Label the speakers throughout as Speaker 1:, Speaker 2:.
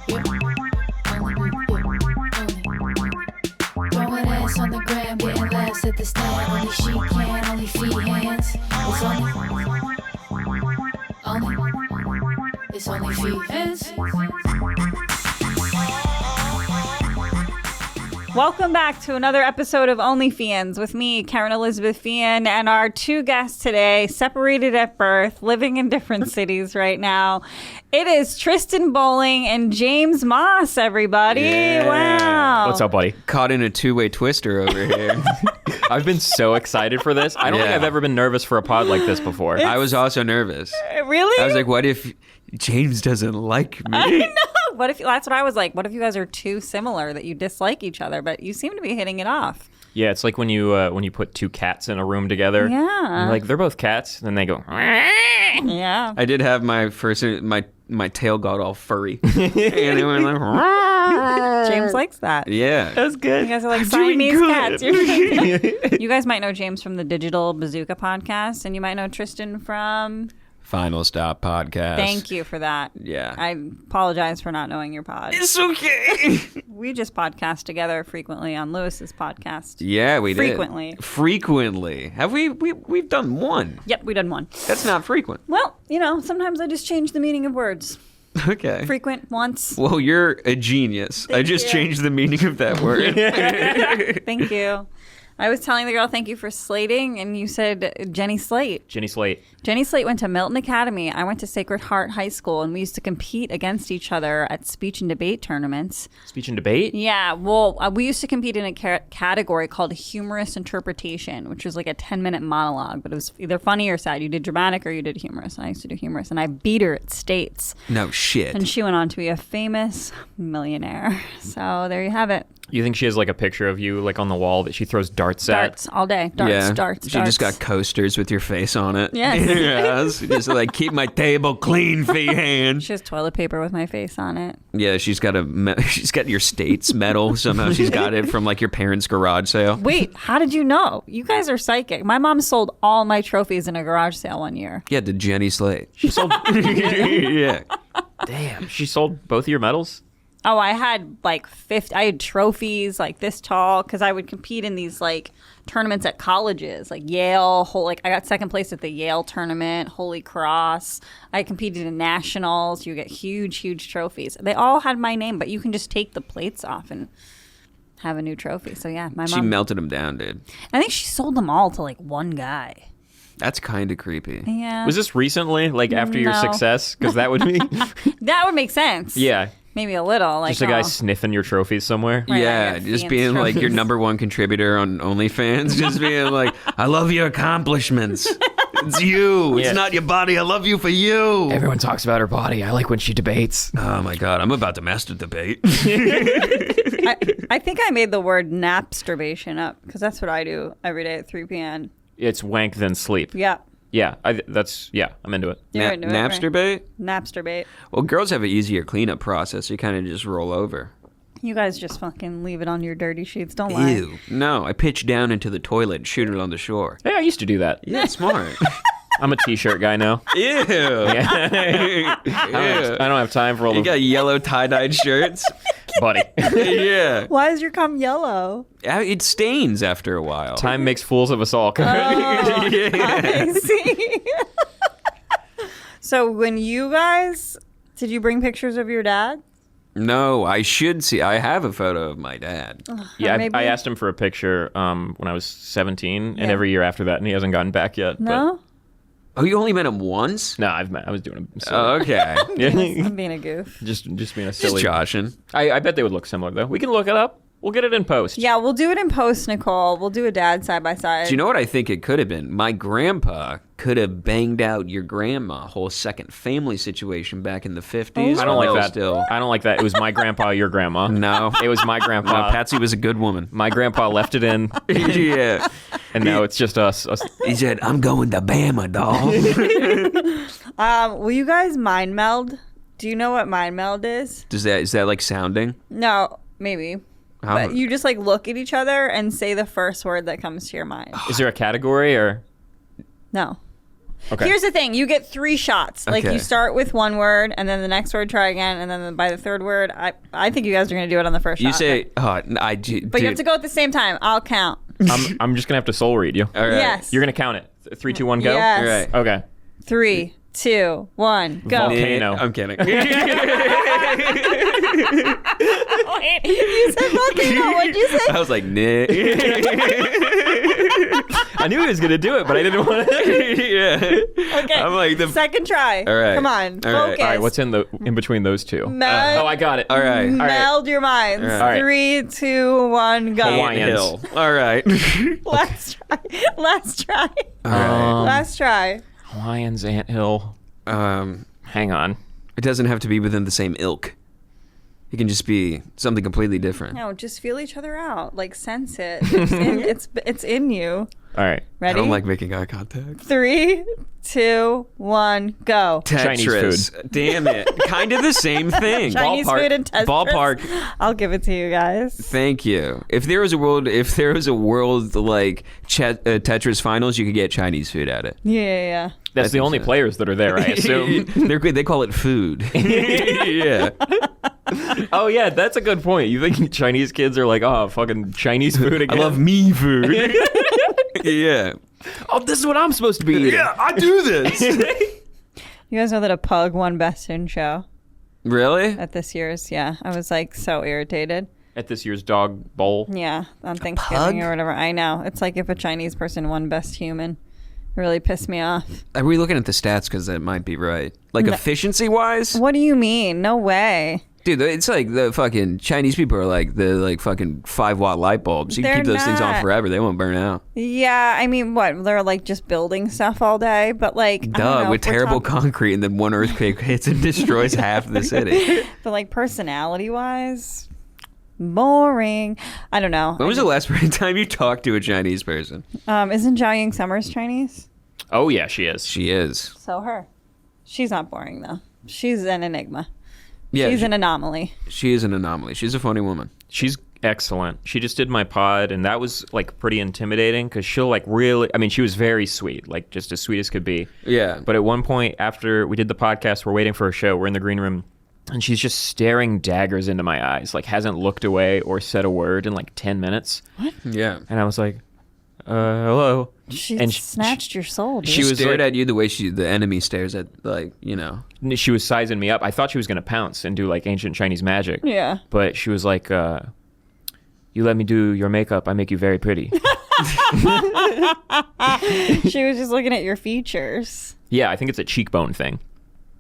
Speaker 1: Throwing ass on the gram, getting laughs at the stand. Only she can, only Feehans. It's only Feehans.
Speaker 2: Welcome back to another episode of OnlyFeehans with me, Kerryn Elizabeth Feehan, and our two guests today, separated at birth, living in different cities right now. It is Tristan Bowling and James Moss, everybody.
Speaker 3: Yeah.
Speaker 2: Wow.
Speaker 4: What's up, buddy?
Speaker 3: Caught in a two-way twister over here.
Speaker 4: I've been so excited for this. I don't think I've ever been nervous for a pod like this before.
Speaker 3: I was also nervous.
Speaker 2: Really?
Speaker 3: I was like, what if James doesn't like me?
Speaker 2: I know. What if that's what I was like? What if you guys are too similar that you dislike each other, but you seem to be hitting it off?
Speaker 4: Yeah, it's like when you put two cats in a room together.
Speaker 2: Yeah.
Speaker 4: And you're like, they're both cats. And then they go,
Speaker 2: Yeah.
Speaker 3: I did have my first, my tail got all furry. And it went like,
Speaker 2: James likes that.
Speaker 3: yeah.
Speaker 4: that's good.
Speaker 2: You guys are like Siamese cats. You guys might know James from the Digital Bazooka podcast, and you might know Tristan from...
Speaker 3: Final Stop podcast.
Speaker 2: Thank you for that.
Speaker 3: Yeah.
Speaker 2: I apologize for not knowing your pod.
Speaker 3: It's okay.
Speaker 2: We just podcast together frequently on Lewis's podcast.
Speaker 3: Yeah, we
Speaker 2: Frequently.
Speaker 3: did. Frequently. Have we've done one.
Speaker 2: Yep, we done one.
Speaker 3: That's not frequent.
Speaker 2: Well, sometimes I just change the meaning of words.
Speaker 3: Okay.
Speaker 2: Frequent, once.
Speaker 3: Well, you're a genius. I just
Speaker 2: you.
Speaker 3: changed the meaning of that word.
Speaker 2: Thank you. I was telling the girl, thank you for slating, and you said Jenny Slate.
Speaker 4: Jenny Slate.
Speaker 2: Jenny Slate went to Milton Academy. I went to Sacred Heart High School, and we used to compete against each other at speech and debate tournaments.
Speaker 4: Speech and debate?
Speaker 2: Yeah, well, we used to compete in a category called humorous interpretation, which was like a 10-minute monologue, but it was either funny or sad. You did dramatic or you did humorous, and I used to do humorous, and I beat her at states.
Speaker 3: No shit.
Speaker 2: And she went on to be a famous millionaire. So there you have it.
Speaker 4: You think she has like a picture of you like on the wall that she throws darts at?
Speaker 2: Darts all day. Darts.
Speaker 3: She just got coasters with your face on it.
Speaker 2: Yes.
Speaker 3: Yes. Just like, keep my table clean, Feehan.
Speaker 2: She has toilet paper with my face on it.
Speaker 3: Yeah, she's got your state's medal. Somehow she's got it from like your parents' garage sale.
Speaker 2: Wait, how did you know? You guys are psychic. My mom sold all my trophies in a garage sale one year.
Speaker 3: Yeah, to Jenny Slate.
Speaker 4: She sold.
Speaker 3: Yeah.
Speaker 4: Damn. She sold both of your medals?
Speaker 2: Oh, I had like 50. I had trophies like this tall because I would compete in these like tournaments at colleges, like Yale. I got second place at the Yale tournament, Holy Cross. I competed in nationals. You get huge trophies. They all had my name, but you can just take the plates off and have a new trophy. So yeah, my mom.
Speaker 3: She melted them down, dude.
Speaker 2: I think she sold them all to like one guy.
Speaker 3: That's kind of creepy.
Speaker 2: Yeah.
Speaker 4: Was this recently, like after your
Speaker 2: No.
Speaker 4: success? Because that would be.
Speaker 2: That would make sense.
Speaker 4: Yeah.
Speaker 2: Maybe a little. Like
Speaker 4: Just a guy sniffing your trophies somewhere.
Speaker 2: Right, I
Speaker 3: Yeah,
Speaker 2: got
Speaker 3: just
Speaker 2: Feehan's
Speaker 3: being like your
Speaker 2: trophies.
Speaker 3: number one contributor on OnlyFans. Just being like, I love your accomplishments. It's you.
Speaker 4: Yeah.
Speaker 3: It's not your body. I love you for you.
Speaker 4: Everyone talks about her body. I like when she debates.
Speaker 3: Oh my God, I'm about to master debate.
Speaker 2: I think I made the word napsturbation up because that's what I do every day at 3 p.m.
Speaker 4: It's wank then sleep.
Speaker 2: Yeah.
Speaker 4: Yeah, I'm into it.
Speaker 2: You're into it,
Speaker 3: Napster
Speaker 2: right?
Speaker 3: bait?
Speaker 2: Napsturbate.
Speaker 3: Well, girls have an easier cleanup process. You kind of just roll over.
Speaker 2: You guys just fucking leave it on your dirty sheets. Don't lie.
Speaker 3: Ew. No, I pitch down into the toilet and shoot it on the shore.
Speaker 4: Hey, I used to do that.
Speaker 3: Yeah, smart.
Speaker 4: I'm a t-shirt guy now.
Speaker 3: Ew.
Speaker 4: I don't have time for all
Speaker 3: You
Speaker 4: the
Speaker 3: got yellow tie-dyed shirts?
Speaker 4: buddy.
Speaker 3: Yeah.
Speaker 2: Why is your cum yellow?
Speaker 3: It stains after a while.
Speaker 4: Time makes fools of us all.
Speaker 2: I see. So when you guys, did you bring pictures of your dad?
Speaker 3: No, I should see. I have a photo of my dad.
Speaker 4: Yeah,
Speaker 2: Maybe-
Speaker 4: I asked him for a picture when I was 17,
Speaker 2: Yeah.
Speaker 4: and every year after that, and he hasn't gotten back yet.
Speaker 2: No?
Speaker 3: Oh, you only met him once?
Speaker 4: But, no, I was doing him.
Speaker 3: Oh, okay.
Speaker 2: I'm being a goof.
Speaker 4: just being a
Speaker 3: Just
Speaker 4: silly.
Speaker 3: joshing.
Speaker 4: I bet they would look similar though. We can look it up. We'll get it in post.
Speaker 2: Yeah, we'll do it in post, Nicole. We'll do a dad side by side.
Speaker 3: Do you know what I think it could have been? My grandpa could have banged out your grandma. Whole second family situation back in the 50s.
Speaker 4: I don't like that.
Speaker 3: Still.
Speaker 4: I don't like that. It was my grandpa, your grandma.
Speaker 3: No.
Speaker 4: It was my
Speaker 3: No,
Speaker 4: grandpa.
Speaker 3: Patsy was a good woman.
Speaker 4: My grandpa left it in,
Speaker 3: Yeah.
Speaker 4: and now it's just us.
Speaker 3: He said, I'm going to Bama, dog.
Speaker 2: Will you guys mind meld? Do you know what mind meld is?
Speaker 3: Is that like sounding?
Speaker 2: No, maybe.
Speaker 3: How-
Speaker 2: But you just like look at each other and say the first word that comes to your mind.
Speaker 4: Is there a category or?
Speaker 2: No.
Speaker 4: Okay.
Speaker 2: Here's the thing. You get 3 shots. Like,
Speaker 3: Okay.
Speaker 2: you start with one word, and then the next word, try again, and then by the third word, I think you guys are going to do it on the first
Speaker 3: You
Speaker 2: shot.
Speaker 3: say,
Speaker 2: But you have to go at the same time. I'll count.
Speaker 4: I'm just gonna have to soul read you.
Speaker 3: All right.
Speaker 2: Yes.
Speaker 4: You're gonna count it. 3, 2, 1, go.
Speaker 2: Yes.
Speaker 3: All right.
Speaker 4: Okay.
Speaker 2: 3, 2, 1, go.
Speaker 4: Volcano.
Speaker 3: I'm kidding.
Speaker 2: Wait, you said volcano. What'd you say?
Speaker 3: I was like, nah.
Speaker 4: I knew he was gonna do it, but I didn't want to.
Speaker 3: Yeah.
Speaker 2: Okay.
Speaker 3: I'm like,
Speaker 2: Second try.
Speaker 3: All right.
Speaker 2: Come on.
Speaker 3: All right.
Speaker 2: Focus.
Speaker 4: All right, what's in between those two?
Speaker 2: Meld.
Speaker 4: Oh, I got it.
Speaker 3: All right.
Speaker 4: All right.
Speaker 2: Meld your minds.
Speaker 3: All
Speaker 4: right.
Speaker 2: 3, 2, 1, go.
Speaker 4: Hawaiian.
Speaker 3: Hill. All right.
Speaker 2: Last try. Last try.
Speaker 3: All right.
Speaker 2: Last try.
Speaker 4: Hawaiians, anthill. Hang on.
Speaker 3: It doesn't have to be within the same ilk. It can just be something completely different.
Speaker 2: No, just feel each other out. Like, sense it. It's in you.
Speaker 4: All right.
Speaker 2: Ready?
Speaker 3: I don't like making eye contact.
Speaker 2: 3, 2, 1, go.
Speaker 4: Chinese
Speaker 3: Tetris. Damn it. Kind of the same thing.
Speaker 2: Chinese food and Tetris.
Speaker 3: Ballpark.
Speaker 2: I'll give it to you guys.
Speaker 3: Thank you. If there was a world like Tetris finals, you could get Chinese food at it.
Speaker 2: Yeah.
Speaker 4: That's the
Speaker 3: think
Speaker 4: only
Speaker 3: so.
Speaker 4: players that are there, I assume.
Speaker 3: They're good. They call it food. Yeah.
Speaker 4: Oh, yeah, that's a good point. You think Chinese kids are like, oh, fucking Chinese food
Speaker 3: I
Speaker 4: again?
Speaker 3: love me food. Yeah.
Speaker 4: Oh, this is what I'm supposed to be eating.
Speaker 3: Yeah, I do this.
Speaker 2: You guys know that a pug won Best in Show
Speaker 3: Really?
Speaker 2: at this year's? Yeah. I was like so irritated.
Speaker 4: At this year's dog bowl.
Speaker 2: Yeah. On Thanksgiving
Speaker 3: pug?
Speaker 2: or whatever. I know. It's like if a Chinese person won Best Human. It really pissed me off.
Speaker 3: Are we looking at the stats? Because that might be right. Like efficiency-wise?
Speaker 2: What do you mean? No way.
Speaker 3: Dude, it's like the fucking Chinese people are like the fucking 5-watt light bulbs. You can keep
Speaker 2: They're
Speaker 3: those things on
Speaker 2: not.
Speaker 3: forever. They won't burn out.
Speaker 2: Yeah, I mean, what? They're like just building stuff all day, but like, I don't
Speaker 3: Duh,
Speaker 2: know,
Speaker 3: with
Speaker 2: if we're
Speaker 3: terrible
Speaker 2: talking-
Speaker 3: concrete, and then one earthquake hits and destroys half the city.
Speaker 2: But like personality wise, boring. I don't know.
Speaker 3: When was the last time you talked to a Chinese person?
Speaker 2: Isn't Zhao Ying Summers Chinese?
Speaker 4: Oh, yeah, she is.
Speaker 3: She is.
Speaker 2: So her. She's not boring though. She's an enigma.
Speaker 3: Yeah,
Speaker 2: She's an anomaly.
Speaker 3: she is an anomaly. She's a funny woman.
Speaker 4: She's excellent. She just did my pod, and that was like pretty intimidating because she'll like really. I mean, she was very sweet, like just as sweet as could be.
Speaker 3: Yeah.
Speaker 4: But at one point after we did the podcast, we're waiting for a show. We're in the green room, and she's just staring daggers into my eyes, like hasn't looked away or said a word in like 10 minutes.
Speaker 3: Yeah.
Speaker 4: And I was like, hello.
Speaker 2: She
Speaker 4: And
Speaker 2: snatched your soul, dude.
Speaker 3: She
Speaker 4: was
Speaker 3: stared
Speaker 4: like-
Speaker 3: at you the way the enemy stares at, like, you know.
Speaker 4: She was sizing me up. I thought she was going to pounce and do like ancient Chinese magic.
Speaker 2: Yeah.
Speaker 4: But she was like, you let me do your makeup, I make you very pretty.
Speaker 2: She was just looking at your features.
Speaker 4: Yeah, I think it's a cheekbone thing.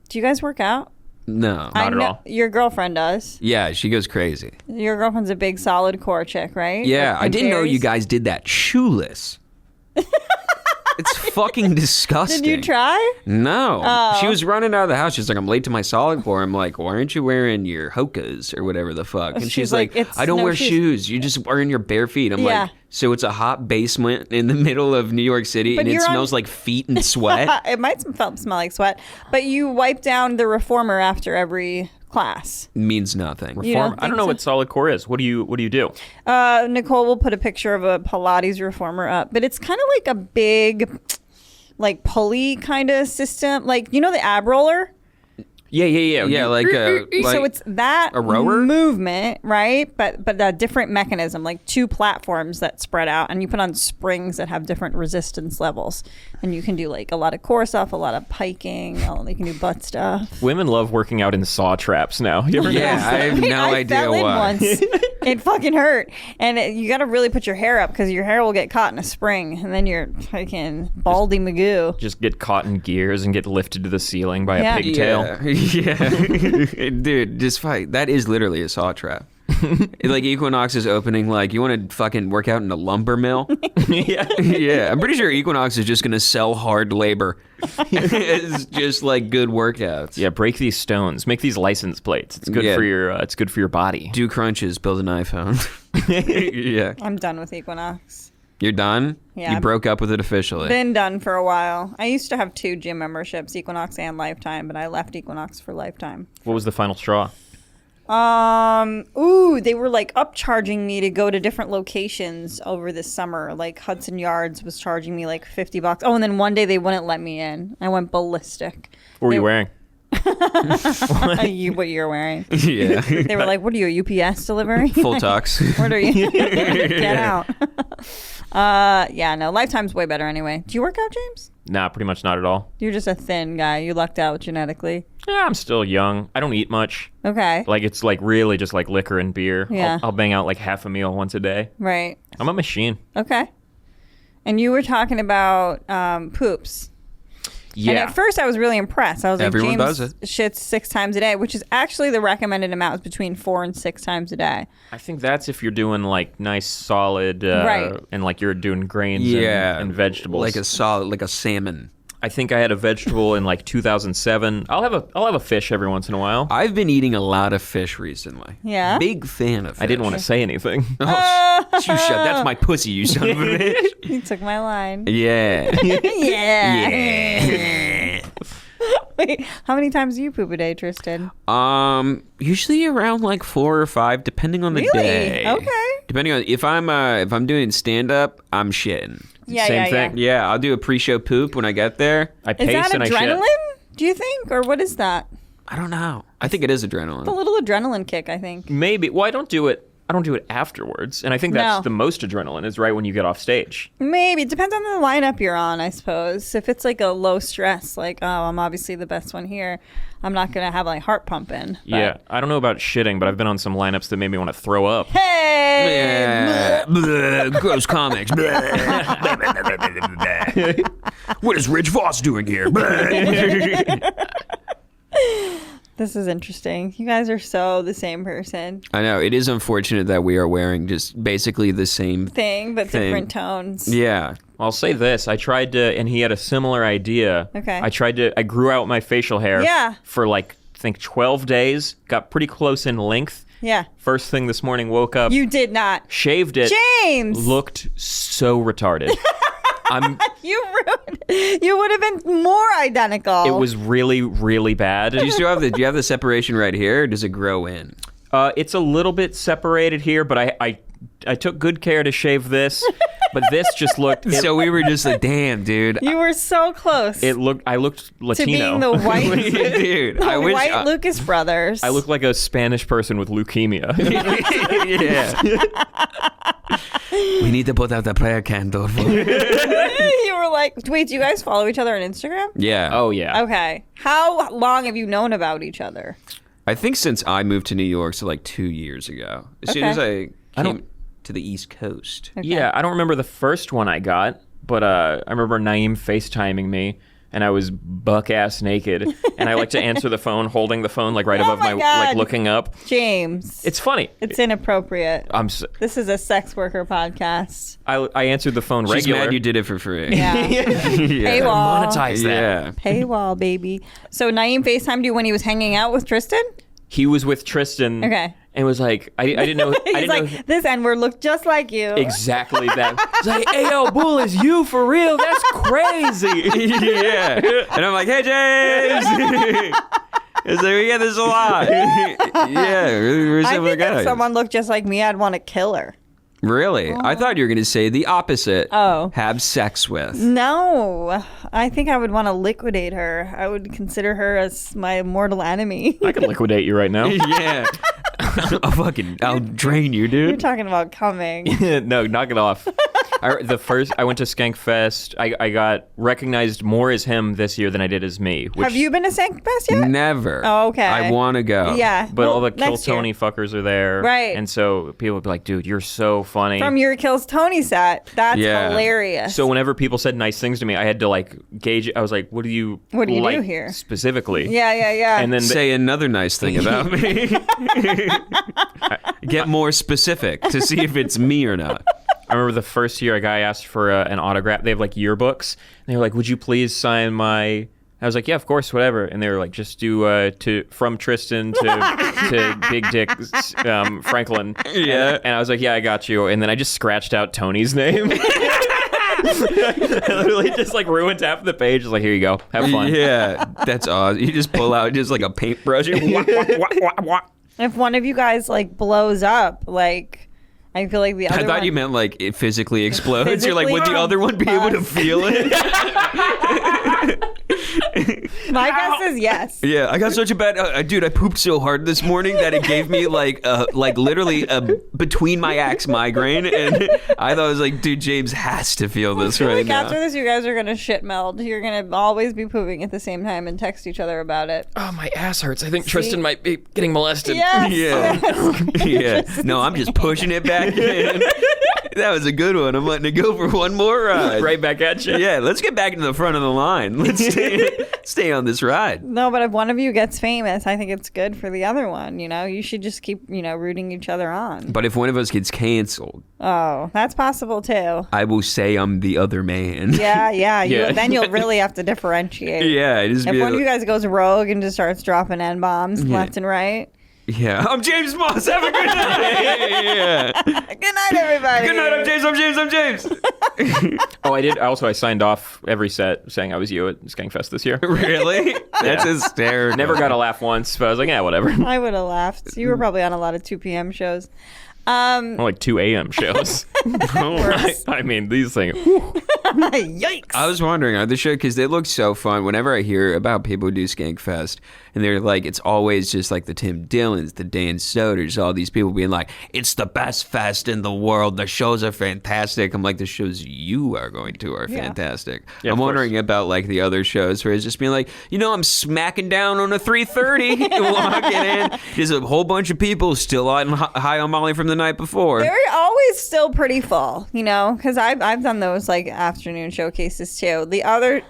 Speaker 2: Do you guys work out?
Speaker 3: No.
Speaker 2: I
Speaker 4: Not at
Speaker 2: know
Speaker 4: all.
Speaker 2: your girlfriend does.
Speaker 3: Yeah, she goes crazy.
Speaker 2: Your girlfriend's a big solid core chick, right?
Speaker 3: Yeah,
Speaker 2: Like,
Speaker 3: I
Speaker 2: and
Speaker 3: didn't know you
Speaker 2: Barry's-
Speaker 3: guys did that shoeless. It's fucking disgusting.
Speaker 2: Did you try?
Speaker 3: No.
Speaker 2: Oh.
Speaker 3: She was running out of the house. She's like, I'm late to my solid core. I'm like, why aren't you wearing your hokas or whatever the fuck? And
Speaker 2: She's
Speaker 3: she's
Speaker 2: like,
Speaker 3: like,
Speaker 2: "It's
Speaker 3: I don't
Speaker 2: no
Speaker 3: wear
Speaker 2: shoes."
Speaker 3: shoes. You just wearing your bare feet. I'm
Speaker 2: Yeah.
Speaker 3: like, so it's a hot basement in the middle of New York City
Speaker 2: But
Speaker 3: and it
Speaker 2: you're on-
Speaker 3: smells like feet and sweat?
Speaker 2: It might smell like sweat, but you wipe down the reformer after every class.
Speaker 3: Means nothing.
Speaker 2: You don't
Speaker 4: I don't
Speaker 2: think
Speaker 4: know
Speaker 2: so?
Speaker 4: what solid core is. What do you do?
Speaker 2: Nicole will put a picture of a Pilates reformer up, but it's kind of like a big, like pulley kind of system. Like, you know the ab roller?
Speaker 4: Yeah.
Speaker 3: Yeah, like
Speaker 2: So it's that
Speaker 3: a rower?
Speaker 2: movement, right? But a different mechanism, like 2 platforms that spread out, and you put on springs that have different resistance levels, and you can do like a lot of core stuff, a lot of piking. You can do butt stuff.
Speaker 4: Women love working out in saw traps now. You ever
Speaker 3: Yeah, I have no
Speaker 2: I
Speaker 3: idea
Speaker 2: fell in
Speaker 3: why.
Speaker 2: once. It fucking hurt, and you got to really put your hair up because your hair will get caught in a spring, and then you're fucking baldy Magoo.
Speaker 4: just get caught in gears and get lifted to the ceiling by
Speaker 2: Yeah.
Speaker 4: a pigtail?
Speaker 3: Yeah. Dude, just fight. That is literally a saw trap. Like Equinox is opening, like, you want to fucking work out in a lumber mill?
Speaker 4: Yeah.
Speaker 3: Yeah, I'm pretty sure Equinox is just going to sell hard labor. It's just like good workouts.
Speaker 4: Yeah, break these stones. Make these license plates. It's good
Speaker 3: Yeah.
Speaker 4: for your. It's good for your body.
Speaker 3: Do crunches, build an iPhone. Yeah.
Speaker 2: I'm done with Equinox.
Speaker 3: You're done?
Speaker 2: Yeah.
Speaker 3: You broke up with it officially.
Speaker 2: Been done for a while. I used to have 2 gym memberships, Equinox and Lifetime, but I left Equinox for Lifetime.
Speaker 4: What was the final straw?
Speaker 2: They were like upcharging me to go to different locations over this summer. Like Hudson Yards was charging me like $50. Oh, and then one day they wouldn't let me in. I went ballistic.
Speaker 4: What were you wearing?
Speaker 2: What you're wearing.
Speaker 3: Yeah.
Speaker 2: They were like, what are you, a UPS delivery?
Speaker 3: Full tux.
Speaker 2: What are you? Get out. Yeah, no, Lifetime's way better anyway. Do you work out, James?
Speaker 4: Nah, pretty much not at all.
Speaker 2: You're just a thin guy. You lucked out genetically.
Speaker 4: Yeah, I'm still young. I don't eat much.
Speaker 2: Okay.
Speaker 4: Like, it's like really just like liquor and beer.
Speaker 2: Yeah.
Speaker 4: I'll bang out like half a meal once a day.
Speaker 2: Right.
Speaker 4: I'm a machine.
Speaker 2: Okay. And you were talking about poops.
Speaker 4: Yeah.
Speaker 2: And at first I was really impressed. I was
Speaker 3: Everyone
Speaker 2: like, James
Speaker 3: does it.
Speaker 2: shits 6 times a day, which is actually the recommended amount is between 4 and 6 times a day.
Speaker 4: I think that's if you're doing like nice solid
Speaker 2: Right.
Speaker 4: and like you're doing grains and vegetables.
Speaker 3: Like a solid, like a salmon.
Speaker 4: I think I had a vegetable in like 2007. I'll have a fish every once in a while.
Speaker 3: I've been eating a lot of fish recently.
Speaker 2: Yeah?
Speaker 3: Big fan of fish.
Speaker 4: I didn't want to say anything.
Speaker 3: Oh, you shut. That's my pussy, you son of a bitch.
Speaker 2: You took my line.
Speaker 3: Yeah.
Speaker 2: Yeah. Wait, how many times do you poop a day, Tristan?
Speaker 3: Usually around like 4 or 5, depending on the
Speaker 2: Really?
Speaker 3: day.
Speaker 2: Okay.
Speaker 3: Depending on if I'm doing stand up, I'm shitting.
Speaker 2: Yeah,
Speaker 4: Same
Speaker 2: yeah,
Speaker 4: thing.
Speaker 2: yeah.
Speaker 3: Yeah, I'll do a pre-show poop when I get there.
Speaker 4: I
Speaker 2: Is
Speaker 4: pace
Speaker 2: that
Speaker 4: and I shit.
Speaker 2: adrenaline, do you think? Or what is that?
Speaker 3: I don't know. I think it is adrenaline.
Speaker 2: A little adrenaline kick, I think.
Speaker 4: Maybe. Well, I don't do it afterwards. And I think that's
Speaker 2: No.
Speaker 4: the most adrenaline is right when you get off stage.
Speaker 2: Maybe. It depends on the lineup you're on, I suppose. If it's like a low stress, like, oh, I'm obviously the best one here, I'm not going to have like heart pumping. But-
Speaker 4: Yeah. I don't know about shitting, but I've been on some lineups that made me want to throw up.
Speaker 2: Hey!
Speaker 3: Yeah. Bleh, gross comics. Bleh. What is Rich Voss doing here? Bleh.
Speaker 2: This is interesting. You guys are so the same person.
Speaker 3: I know. It is unfortunate that we are wearing just basically the same
Speaker 2: Thing, but
Speaker 3: Thing.
Speaker 2: different tones.
Speaker 3: Yeah.
Speaker 4: I'll say this. I tried to, and he had a similar idea.
Speaker 2: Okay.
Speaker 4: I grew out my facial hair
Speaker 2: Yeah.
Speaker 4: for like, I think 12 days, got pretty close in length.
Speaker 2: Yeah.
Speaker 4: First thing this morning, woke up,
Speaker 2: You did not.
Speaker 4: shaved it,
Speaker 2: James!
Speaker 4: looked so retarded.
Speaker 2: You ruined. You would have been more identical.
Speaker 4: It was really, really bad.
Speaker 3: Do you have the separation right here, or does it grow in?
Speaker 4: It's a little bit separated here, but I took good care to shave this, but this just looked.
Speaker 3: So we were just like, damn, dude.
Speaker 2: You were so close.
Speaker 4: I looked
Speaker 2: to
Speaker 4: Latino.
Speaker 2: being the white,
Speaker 3: Dude,
Speaker 2: the
Speaker 3: I wish.
Speaker 2: white Lucas brothers.
Speaker 4: I look like a Spanish person with leukemia.
Speaker 3: Yeah. We need to put out the prayer candle.
Speaker 2: You were like, wait, do you guys follow each other on Instagram?
Speaker 3: Yeah.
Speaker 4: Oh yeah.
Speaker 2: Okay. How long have you known about each other?
Speaker 3: I think since I moved to New York, so like 2 years ago. As soon
Speaker 2: Okay.
Speaker 3: as I
Speaker 4: I
Speaker 3: came
Speaker 4: don't-
Speaker 3: to the East Coast.
Speaker 2: Okay.
Speaker 4: Yeah, I don't remember the first one I got, but I remember Naeem FaceTiming me, and I was buck ass naked, and I like to answer the phone, holding the phone like right above
Speaker 2: my
Speaker 4: my
Speaker 2: God.
Speaker 4: like looking up.
Speaker 2: James.
Speaker 4: It's funny.
Speaker 2: It's inappropriate. This is a sex worker podcast.
Speaker 4: I answered the phone
Speaker 3: She's
Speaker 4: regular.
Speaker 3: mad you did it for free.
Speaker 2: Yeah.
Speaker 3: Yeah.
Speaker 2: Paywall.
Speaker 4: Monetize that.
Speaker 3: Yeah.
Speaker 2: Paywall, baby. So Naeem FaceTimed you when he was hanging out with Tristan?
Speaker 4: He was with Tristan.
Speaker 2: Okay.
Speaker 4: And was like, I didn't know. I
Speaker 2: He's
Speaker 4: didn't
Speaker 2: like,
Speaker 4: know
Speaker 2: this N-word looked just like you.
Speaker 4: exactly that. He's like, hey, yo, Bull, is you for real? That's crazy.
Speaker 3: Yeah. And I'm like, hey, James. It's like, we get this a lot. Yeah. We're
Speaker 2: I
Speaker 3: similar
Speaker 2: think if
Speaker 3: guys.
Speaker 2: someone looked just like me, I'd want to kill her.
Speaker 3: Really? I thought you were going to say the opposite.
Speaker 2: Oh.
Speaker 3: Have sex with.
Speaker 2: No, I think I would want to liquidate her. I would consider her as my mortal enemy.
Speaker 4: I could liquidate you right now.
Speaker 3: Yeah. I'll drain you,
Speaker 2: You're
Speaker 3: dude.
Speaker 2: talking about coming.
Speaker 4: No, knock it off. I went to Skankfest. I got recognized more as him this year than I did as me. Which,
Speaker 2: Have you been to Sanctfest yet?
Speaker 3: Never.
Speaker 2: Oh, okay.
Speaker 3: I want to go.
Speaker 2: Yeah.
Speaker 4: But
Speaker 2: well,
Speaker 4: all the Kill
Speaker 2: next year.
Speaker 4: Tony fuckers are there.
Speaker 2: Right.
Speaker 4: And so people would be like, dude, you're so funny.
Speaker 2: From your Kills Tony set. That's
Speaker 3: Yeah.
Speaker 2: hilarious.
Speaker 4: So whenever people said nice things to me, I had to like gauge it. I was like, what do you
Speaker 2: do
Speaker 4: like
Speaker 2: here?
Speaker 4: specifically?
Speaker 2: Yeah.
Speaker 4: And then
Speaker 3: Say another nice thing about me. Get more specific to see if it's me or not.
Speaker 4: I remember the first year a guy asked for an autograph. They have like yearbooks. And they were like, would you please sign my... I was like, yeah, of course, whatever. And they were like, just do from Tristan to Big Dick Franklin.
Speaker 3: Yeah.
Speaker 4: And I was like, yeah, I got you. And then I just scratched out Tony's name. I literally just like ruined half the page. Like, here you go. Have fun.
Speaker 3: Yeah, that's awesome. You just pull out just like a paintbrush. And wah, wah, wah, wah, wah.
Speaker 2: If one of you guys like blows up, like I feel like the other
Speaker 3: I thought
Speaker 2: one...
Speaker 3: you meant like it physically explodes. You're like, would the other one be able to feel it?
Speaker 2: My guess is yes.
Speaker 3: Yeah, I got such a bad dude. I pooped so hard this morning that it gave me like literally a between my acts migraine, and I thought I was like, dude, James has to feel this right
Speaker 2: Like
Speaker 3: now.
Speaker 2: after this, you guys are gonna shit meld. You're gonna always be pooping at the same time and text each other about it.
Speaker 4: Oh, my ass hurts. I think Tristan might be getting molested.
Speaker 2: Yes.
Speaker 3: Yeah, yeah. No, I'm just pushing it back in. That was a good one. I'm letting it go for one more ride.
Speaker 4: Right back at you.
Speaker 3: Yeah, let's get back into the front of the line. Let's stay on this ride.
Speaker 2: No, but if one of you gets famous, I think it's good for the other one. You know, you should just keep, rooting each other on.
Speaker 3: But if one of us gets canceled,
Speaker 2: Oh, that's possible too.
Speaker 3: I will say I'm the other man.
Speaker 2: Yeah.
Speaker 4: Yeah.
Speaker 2: Then you'll really have to differentiate.
Speaker 3: Yeah, just
Speaker 2: If
Speaker 3: be
Speaker 2: one of
Speaker 3: like,
Speaker 2: you guys goes rogue and just starts dropping N-bombs left and right.
Speaker 3: yeah. I'm James Moss. Have a good night. Yeah.
Speaker 2: Good night, everybody.
Speaker 3: Good night. I'm James.
Speaker 4: Oh, I signed off every set saying I was you at Skankfest this year.
Speaker 3: Really? That's hysterical.
Speaker 4: Never got a laugh once, but I was like, yeah, whatever.
Speaker 2: I would have laughed. You were probably on a lot of 2 p.m. shows.
Speaker 4: More like 2 a.m. shows. I mean, these things.
Speaker 2: Yikes.
Speaker 3: I was wondering, are the show, because they look so fun. Whenever I hear about people who do Skankfest, and they're like, it's always just like the Tim Dillons, the Dan Soders, all these people being like, it's the best fest in the world. The shows are fantastic. I'm like, the shows you are going to are fantastic.
Speaker 4: Yeah,
Speaker 3: I'm
Speaker 4: of
Speaker 3: wondering
Speaker 4: course.
Speaker 3: about like the other shows where it's just being like, I'm smacking down on a 3:30, walking in. There's a whole bunch of people still on high on Molly from the night before.
Speaker 2: They're always still pretty full, because I've done those like afternoon showcases too. The other,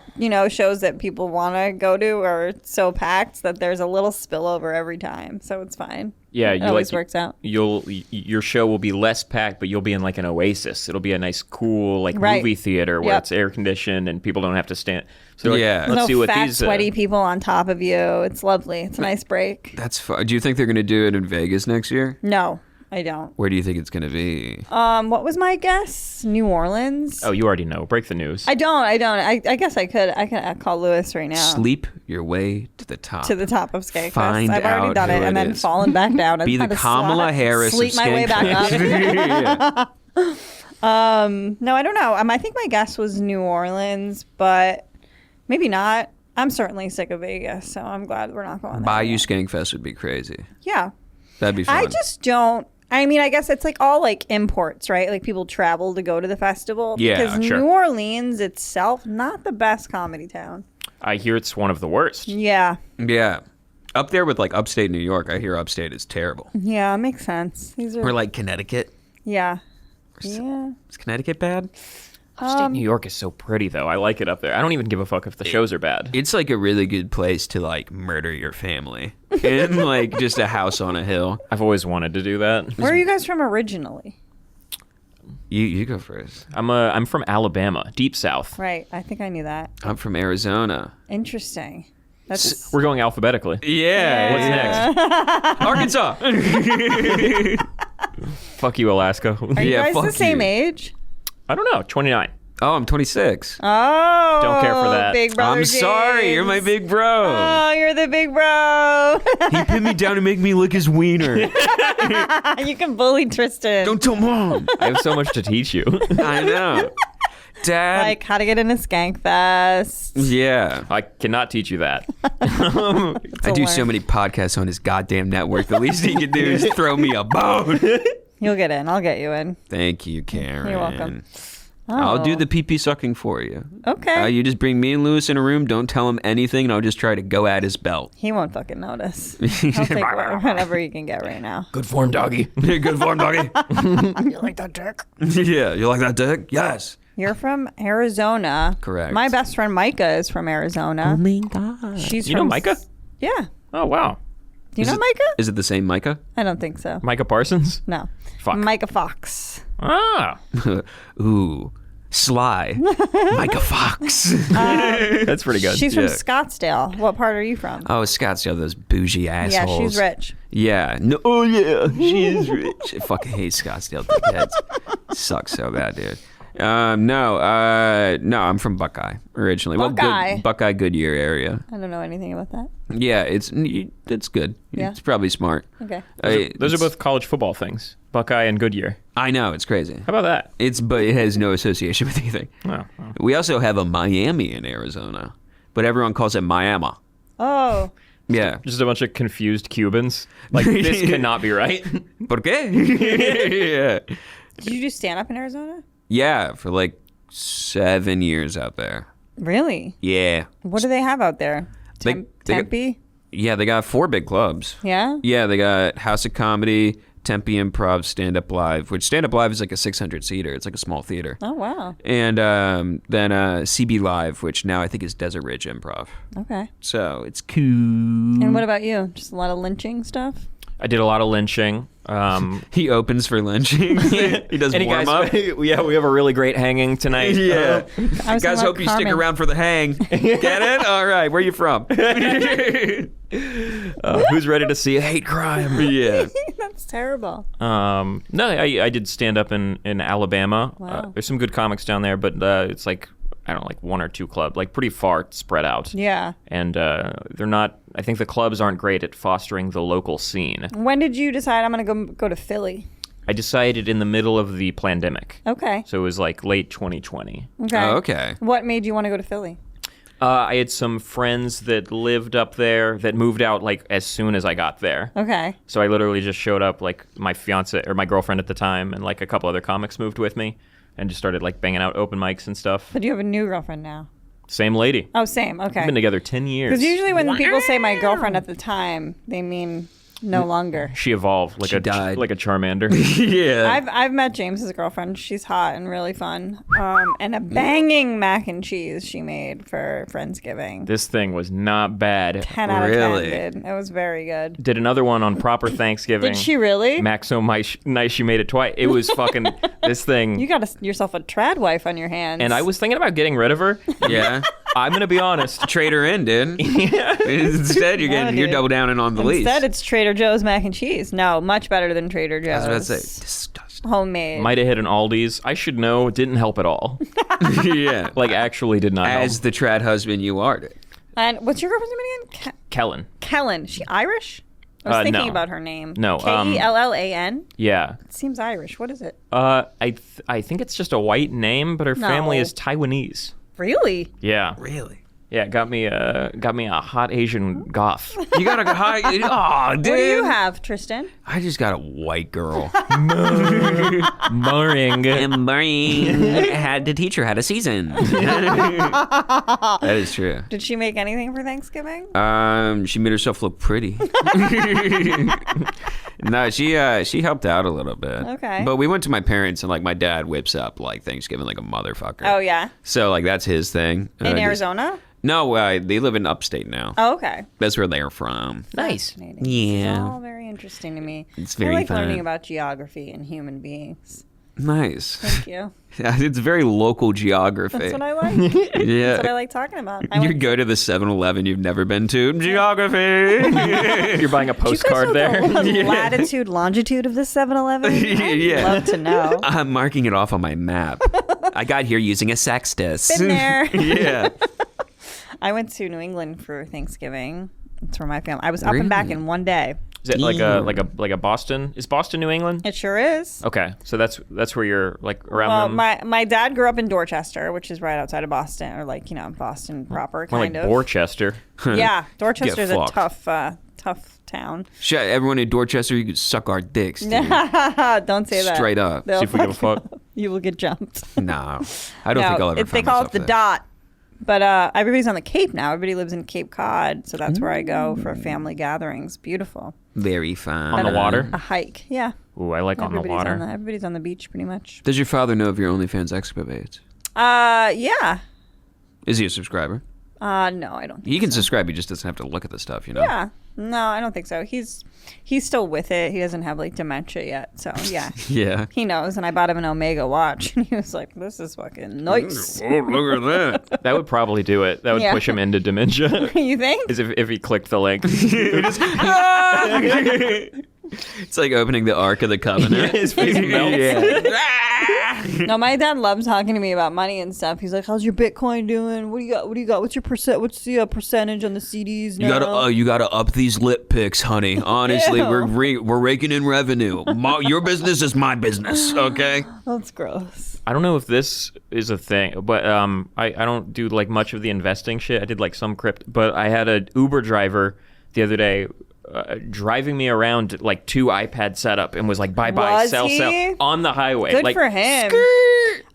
Speaker 2: shows that people want to go to are so packed that there's a little spillover every time, so it's fine.
Speaker 4: Yeah,
Speaker 2: It always works out.
Speaker 4: Your show will be less packed, but you'll be in like an oasis. It'll be a nice, cool
Speaker 2: Right.
Speaker 4: movie theater where
Speaker 2: Yep.
Speaker 4: it's air conditioned and people don't have to stand. So like,
Speaker 3: Yeah.
Speaker 4: let's
Speaker 2: no
Speaker 4: see what
Speaker 2: fat,
Speaker 4: these.
Speaker 2: sweaty people on top of you. It's lovely. It's a nice break.
Speaker 3: That's fun. Do you think they're going to do it in Vegas next year?
Speaker 2: No, I don't.
Speaker 3: Where do you think it's going to be?
Speaker 2: What was my guess? New Orleans.
Speaker 4: Oh, you already know. Break the news.
Speaker 2: I don't. I guess I could. I can call Lewis right now.
Speaker 3: Sleep your way to the top.
Speaker 2: To the top of Skankfest.
Speaker 3: Find
Speaker 2: I've already
Speaker 3: out
Speaker 2: done
Speaker 3: who
Speaker 2: it and
Speaker 3: it
Speaker 2: then
Speaker 3: is.
Speaker 2: fallen back down and
Speaker 3: Be the
Speaker 2: had to
Speaker 3: Kamala Harris
Speaker 2: sleep
Speaker 3: of
Speaker 2: my way back up.
Speaker 3: Skankfest.
Speaker 2: Yeah. No, I don't know. I think my guess was New Orleans, but maybe not. I'm certainly sick of Vegas, so I'm glad we're not going there.
Speaker 3: Bayou
Speaker 2: yet.
Speaker 3: Skankfest would be crazy.
Speaker 2: Yeah.
Speaker 3: That'd be fun.
Speaker 2: I just don't. I mean, I guess it's like all like imports, right? Like people travel to go to the festival.
Speaker 4: Yeah,
Speaker 2: Because
Speaker 4: sure.
Speaker 2: New Orleans itself, not the best comedy town.
Speaker 4: I hear it's one of the worst.
Speaker 2: Yeah.
Speaker 3: Yeah. Up there with like upstate New York, I hear upstate is terrible.
Speaker 2: Yeah, makes sense. These are.
Speaker 3: Or like Connecticut.
Speaker 2: Yeah. Yeah.
Speaker 3: Is Connecticut bad?
Speaker 4: Upstate New York is so pretty, though. I like it up there. I don't even give a fuck if the shows are bad.
Speaker 3: It's like a really good place to like murder your family in like just a house on a hill.
Speaker 4: I've always wanted to do that.
Speaker 2: Where are you guys from originally?
Speaker 3: You go first.
Speaker 4: I'm from Alabama, deep south.
Speaker 2: Right. I think I knew that.
Speaker 3: I'm from Arizona.
Speaker 2: Interesting. That's
Speaker 4: We're going alphabetically.
Speaker 3: Yeah.
Speaker 4: What's next?
Speaker 3: Arkansas.
Speaker 4: Fuck you, Alaska.
Speaker 2: Are you
Speaker 3: Yeah,
Speaker 2: guys the
Speaker 3: fuck
Speaker 2: same
Speaker 3: you.
Speaker 2: age?
Speaker 4: I don't know. 29.
Speaker 3: Oh, I'm 26.
Speaker 2: Oh.
Speaker 4: Don't care for that.
Speaker 2: Big brother
Speaker 3: I'm sorry.
Speaker 2: James.
Speaker 3: You're my big bro.
Speaker 2: Oh, you're the big bro.
Speaker 3: He pinned me down to make me lick his wiener.
Speaker 2: You can bully Tristan.
Speaker 3: Don't tell mom.
Speaker 4: I have so much to teach you.
Speaker 3: I know. Dad.
Speaker 2: Like how to get into Skankfest.
Speaker 3: Yeah.
Speaker 4: I cannot teach you that.
Speaker 3: I do so many podcasts on his goddamn network. The least he can do is throw me a bone.
Speaker 2: You'll get in. I'll get you in.
Speaker 3: Thank you, Kerryn.
Speaker 2: You're welcome.
Speaker 3: I'll do
Speaker 2: Oh.
Speaker 3: the pee-pee sucking for you.
Speaker 2: Okay.
Speaker 3: You just bring me and Lewis in a room. Don't tell him anything, and I'll just try to go at his belt.
Speaker 2: He won't fucking notice. He'll take whatever he can get right now.
Speaker 4: Good form, doggy.
Speaker 3: Good form, doggy.
Speaker 2: You like that dick?
Speaker 3: Yeah, you like that dick? Yes.
Speaker 2: You're from Arizona.
Speaker 3: Correct.
Speaker 2: My best friend Micah is from Arizona.
Speaker 3: my God.
Speaker 2: She's
Speaker 4: You know
Speaker 2: from
Speaker 4: Micah?
Speaker 2: Yeah.
Speaker 4: Oh, wow.
Speaker 2: Do you know Micah?
Speaker 3: Is it the same Micah?
Speaker 2: I don't think so.
Speaker 4: Micah Parsons?
Speaker 2: No.
Speaker 4: Fuck.
Speaker 2: Micah Fox.
Speaker 4: Ah.
Speaker 3: Ooh. Sly. Micah Fox.
Speaker 4: That's pretty good.
Speaker 2: She's from
Speaker 3: Yeah.
Speaker 2: Scottsdale. What part are you from?
Speaker 3: Oh, Scottsdale, those bougie assholes.
Speaker 2: Yeah, she's rich.
Speaker 3: Yeah. No. Oh, yeah. She is rich. I fucking hate Scottsdale dickheads. Sucks so bad, dude. No, I'm from Buckeye originally.
Speaker 2: Buckeye?
Speaker 3: Well, Buckeye Goodyear area.
Speaker 2: I don't know anything about that.
Speaker 3: Yeah, it's good.
Speaker 2: Yeah.
Speaker 3: It's probably smart.
Speaker 2: Okay.
Speaker 4: Those are both college football things. Buckeye and Goodyear.
Speaker 3: I know, it's crazy.
Speaker 4: How about that?
Speaker 3: But it has no association with anything.
Speaker 4: Oh.
Speaker 3: We also have a Miami in Arizona, but everyone calls it Miami.
Speaker 2: Oh.
Speaker 3: Yeah.
Speaker 4: Just a bunch of confused Cubans. Like, this cannot be right.
Speaker 3: ¿Por qué? Yeah.
Speaker 2: Did you do stand-up in Arizona?
Speaker 3: Yeah, for like 7 years out there.
Speaker 2: Really?
Speaker 3: Yeah.
Speaker 2: What do they have out there?
Speaker 3: They got-
Speaker 2: Tempe?
Speaker 3: Yeah, they got 4 big clubs.
Speaker 2: Yeah?
Speaker 3: Yeah, they got House of Comedy, Tempe Improv, Stand Up Live, which Stand Up Live is like a 600-seater. It's like a small theater.
Speaker 2: Oh, wow.
Speaker 3: And then CB Live, which now I think is Desert Ridge Improv.
Speaker 2: Okay.
Speaker 3: So it's cool.
Speaker 2: And what about you? Just a lot of lynching stuff?
Speaker 4: I did a lot of lynching.
Speaker 3: He opens for lynching. He does
Speaker 4: Any
Speaker 3: warm
Speaker 4: guys,
Speaker 3: up.
Speaker 4: Yeah, we have a really great hanging tonight.
Speaker 3: Yeah.
Speaker 2: I was
Speaker 3: Guys,
Speaker 2: talking
Speaker 3: hope
Speaker 2: about
Speaker 3: you stick
Speaker 2: Carmen.
Speaker 3: around for the hang. Get it? All right. Where you from?
Speaker 4: Who's ready to see a hate crime?
Speaker 3: Yeah.
Speaker 2: That's terrible.
Speaker 4: No, I did stand up in Alabama.
Speaker 2: Wow.
Speaker 4: There's some good comics down there, but it's like, I don't know, like 1 or 2 clubs, like pretty far spread out.
Speaker 2: Yeah.
Speaker 4: And they're not, I think the clubs aren't great at fostering the local scene.
Speaker 2: When did you decide I'm going to go to Philly?
Speaker 4: I decided in the middle of the pandemic.
Speaker 2: Okay.
Speaker 4: So it was like late 2020.
Speaker 2: Okay.
Speaker 3: Oh, okay.
Speaker 2: What made you want to go to Philly?
Speaker 4: I had some friends that lived up there that moved out like as soon as I got there.
Speaker 2: Okay.
Speaker 4: So I literally just showed up, like my fiance or my girlfriend at the time, and like a couple other comics moved with me, and just started like banging out open mics and stuff.
Speaker 2: But you have a new girlfriend now.
Speaker 4: Same lady.
Speaker 2: Oh, same. Okay.
Speaker 4: We've been together 10 years.
Speaker 2: Because usually when people say my girlfriend at the time, they mean no longer.
Speaker 4: She evolved like
Speaker 3: She died.
Speaker 4: like a Charmander.
Speaker 3: Yeah.
Speaker 2: I've met James's girlfriend. She's hot and really fun. And a banging mac and cheese she made for Friendsgiving.
Speaker 4: This thing was not bad.
Speaker 2: 10 out of
Speaker 3: Really?
Speaker 2: 10, dude. It was very good.
Speaker 4: Did another one on proper Thanksgiving.
Speaker 2: Did she really?
Speaker 4: Mac so nice she made it twice. It was fucking this thing.
Speaker 2: You got yourself a trad wife on your hands.
Speaker 4: And I was thinking about getting rid of her.
Speaker 3: Yeah.
Speaker 4: I'm gonna be honest.
Speaker 3: Trade her in, dude. Instead, you're
Speaker 2: dude.
Speaker 3: double downing on the lease.
Speaker 2: Instead, it's Trader Joe's mac and cheese. No, much better than Trader Joe's.
Speaker 3: I was about to say, disgusting.
Speaker 2: Homemade.
Speaker 4: Might have hit an Aldi's. I should know. It didn't help at all.
Speaker 3: Yeah.
Speaker 4: Like actually did not
Speaker 3: As
Speaker 4: help.
Speaker 3: the trad husband you are.
Speaker 2: And what's your girlfriend's name again?
Speaker 4: Kellen.
Speaker 2: Kellen. Is she Irish? I was thinking
Speaker 4: no.
Speaker 2: about her name.
Speaker 4: No,
Speaker 2: Kellan?
Speaker 4: Yeah.
Speaker 2: It seems Irish. What is it?
Speaker 4: I think it's just a white name, but her family
Speaker 2: No.
Speaker 4: is Taiwanese.
Speaker 2: Really?
Speaker 4: Yeah.
Speaker 3: Really?
Speaker 4: Yeah, got me a hot Asian goth.
Speaker 3: You got a high. Oh, dude.
Speaker 2: What do you have, Tristan?
Speaker 3: I just got a white girl.
Speaker 4: Boring.
Speaker 3: And Maureen had to teach her how to season. That is true.
Speaker 2: Did she make anything for Thanksgiving?
Speaker 3: She made herself look pretty. No, she helped out a little bit.
Speaker 2: Okay.
Speaker 3: But we went to my parents, and like my dad whips up like Thanksgiving like a motherfucker.
Speaker 2: Oh, yeah.
Speaker 3: So like that's his thing.
Speaker 2: In Arizona?
Speaker 3: No, they live in upstate now.
Speaker 2: Oh, okay.
Speaker 3: That's where they're from.
Speaker 4: Nice.
Speaker 2: Fascinating.
Speaker 3: Yeah.
Speaker 2: It's all very interesting to me.
Speaker 3: It's very
Speaker 2: I like
Speaker 3: fun.
Speaker 2: learning about geography and human beings.
Speaker 3: Nice.
Speaker 2: Thank you.
Speaker 3: It's very local geography.
Speaker 2: That's what I like.
Speaker 3: Yeah.
Speaker 2: That's what I like talking about.
Speaker 3: You go to the 7-Eleven you've never been to. Geography.
Speaker 4: You're buying a postcard there.
Speaker 2: The latitude, longitude of the 7-Eleven? I'd
Speaker 3: Yeah.
Speaker 2: love to know.
Speaker 3: I'm marking it off on my map. I got here using a sextus.
Speaker 2: Been there.
Speaker 3: Yeah.
Speaker 2: I went to New England for Thanksgiving. That's where my family. I was up and back in one day.
Speaker 4: Is it like a Boston? Is Boston New England?
Speaker 2: It sure is.
Speaker 4: Okay, so that's where you're like around
Speaker 2: Well,
Speaker 4: them.
Speaker 2: my dad grew up in Dorchester, which is right outside of Boston, or like Boston proper,
Speaker 4: More
Speaker 2: kind
Speaker 4: like
Speaker 2: of.
Speaker 4: Dorchester.
Speaker 2: Yeah, Dorchester's a
Speaker 3: fucked.
Speaker 2: tough town.
Speaker 3: Shut everyone in Dorchester, you could suck our dicks, dude.
Speaker 2: Don't say that.
Speaker 3: Straight up.
Speaker 2: They'll
Speaker 4: See if we give a fuck.
Speaker 2: You will get jumped.
Speaker 3: No. I don't think I'll ever
Speaker 2: They
Speaker 3: find
Speaker 2: call it
Speaker 3: myself
Speaker 2: the
Speaker 3: there.
Speaker 2: dot. But everybody's on the Cape now. Everybody lives in Cape Cod, so that's where I go for family gatherings. Beautiful.
Speaker 3: Very fun.
Speaker 4: On the water?
Speaker 2: A hike. Yeah.
Speaker 4: Ooh, I like on the water.
Speaker 2: Everybody's on the beach pretty much.
Speaker 3: Does your father know of your OnlyFans excavates?
Speaker 2: Yeah.
Speaker 3: Is he a subscriber?
Speaker 2: No, I don't think
Speaker 3: He can subscribe, he just doesn't have to look at the stuff, you know?
Speaker 2: Yeah. No, I don't think so. He's still with it. He doesn't have like dementia yet. So yeah.
Speaker 3: Yeah.
Speaker 2: He knows, and I bought him an Omega watch, and he was like, "This is fucking nice."
Speaker 3: Oh, look at that.
Speaker 4: That would probably do it. That would
Speaker 2: Yeah.
Speaker 4: push him into dementia.
Speaker 2: You think?
Speaker 4: Is if he clicked the link.
Speaker 3: It's like opening the Ark of the Covenant.
Speaker 4: His face melts.
Speaker 3: Yeah.
Speaker 2: No, my dad loves talking to me about money and stuff. He's like, "How's your Bitcoin doing? What do you got? What do you got? What's your What's the percentage on the CDs now?"
Speaker 3: You gotta up these lip picks, honey. Honestly,
Speaker 2: Ew.
Speaker 3: we're raking in revenue. Your business is my business, okay?
Speaker 2: That's gross.
Speaker 4: I don't know if this is a thing, but I don't do like much of the investing shit. I did like some crypto, but I had an Uber driver the other day driving me around like 2 iPad setup and was like, bye,
Speaker 2: Was
Speaker 4: sell
Speaker 2: he?
Speaker 4: on the highway.
Speaker 2: Good
Speaker 4: like,
Speaker 2: for him.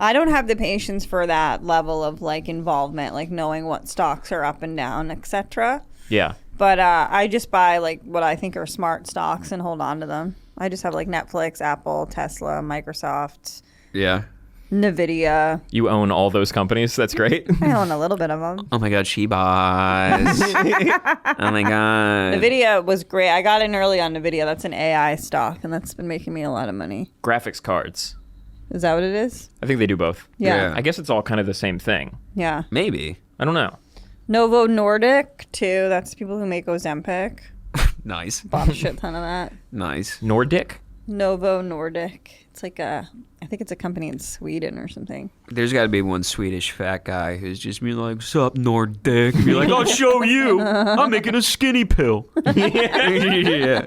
Speaker 2: I don't have the patience for that level of like involvement, like knowing what stocks are up and down, etc.
Speaker 4: Yeah.
Speaker 2: But I just buy like what I think are smart stocks and hold on to them. I just have like Netflix, Apple, Tesla, Microsoft,
Speaker 3: Yeah.
Speaker 2: Nvidia.
Speaker 4: You own all those companies. That's great.
Speaker 2: I own a little bit of them.
Speaker 3: Oh my God, she buys. Oh my God.
Speaker 2: Nvidia was great. I got in early on Nvidia. That's an AI stock, and that's been making me a lot of money.
Speaker 4: Graphics cards.
Speaker 2: Is that what it is?
Speaker 4: I think they do both.
Speaker 2: Yeah.
Speaker 4: I guess it's all kind of the same thing.
Speaker 2: Yeah.
Speaker 3: Maybe.
Speaker 4: I don't know.
Speaker 2: Novo Nordic, too. That's people who make Ozempic.
Speaker 3: Nice.
Speaker 2: Bought a shit ton of that.
Speaker 3: Nice.
Speaker 4: Nordic?
Speaker 2: Novo Nordic. It's like I think it's a company in Sweden or something.
Speaker 3: There's got to be one Swedish fat guy who's just be like, "Sup, Nordic?" Be like, "I'll show you. I'm making a skinny pill." Yeah.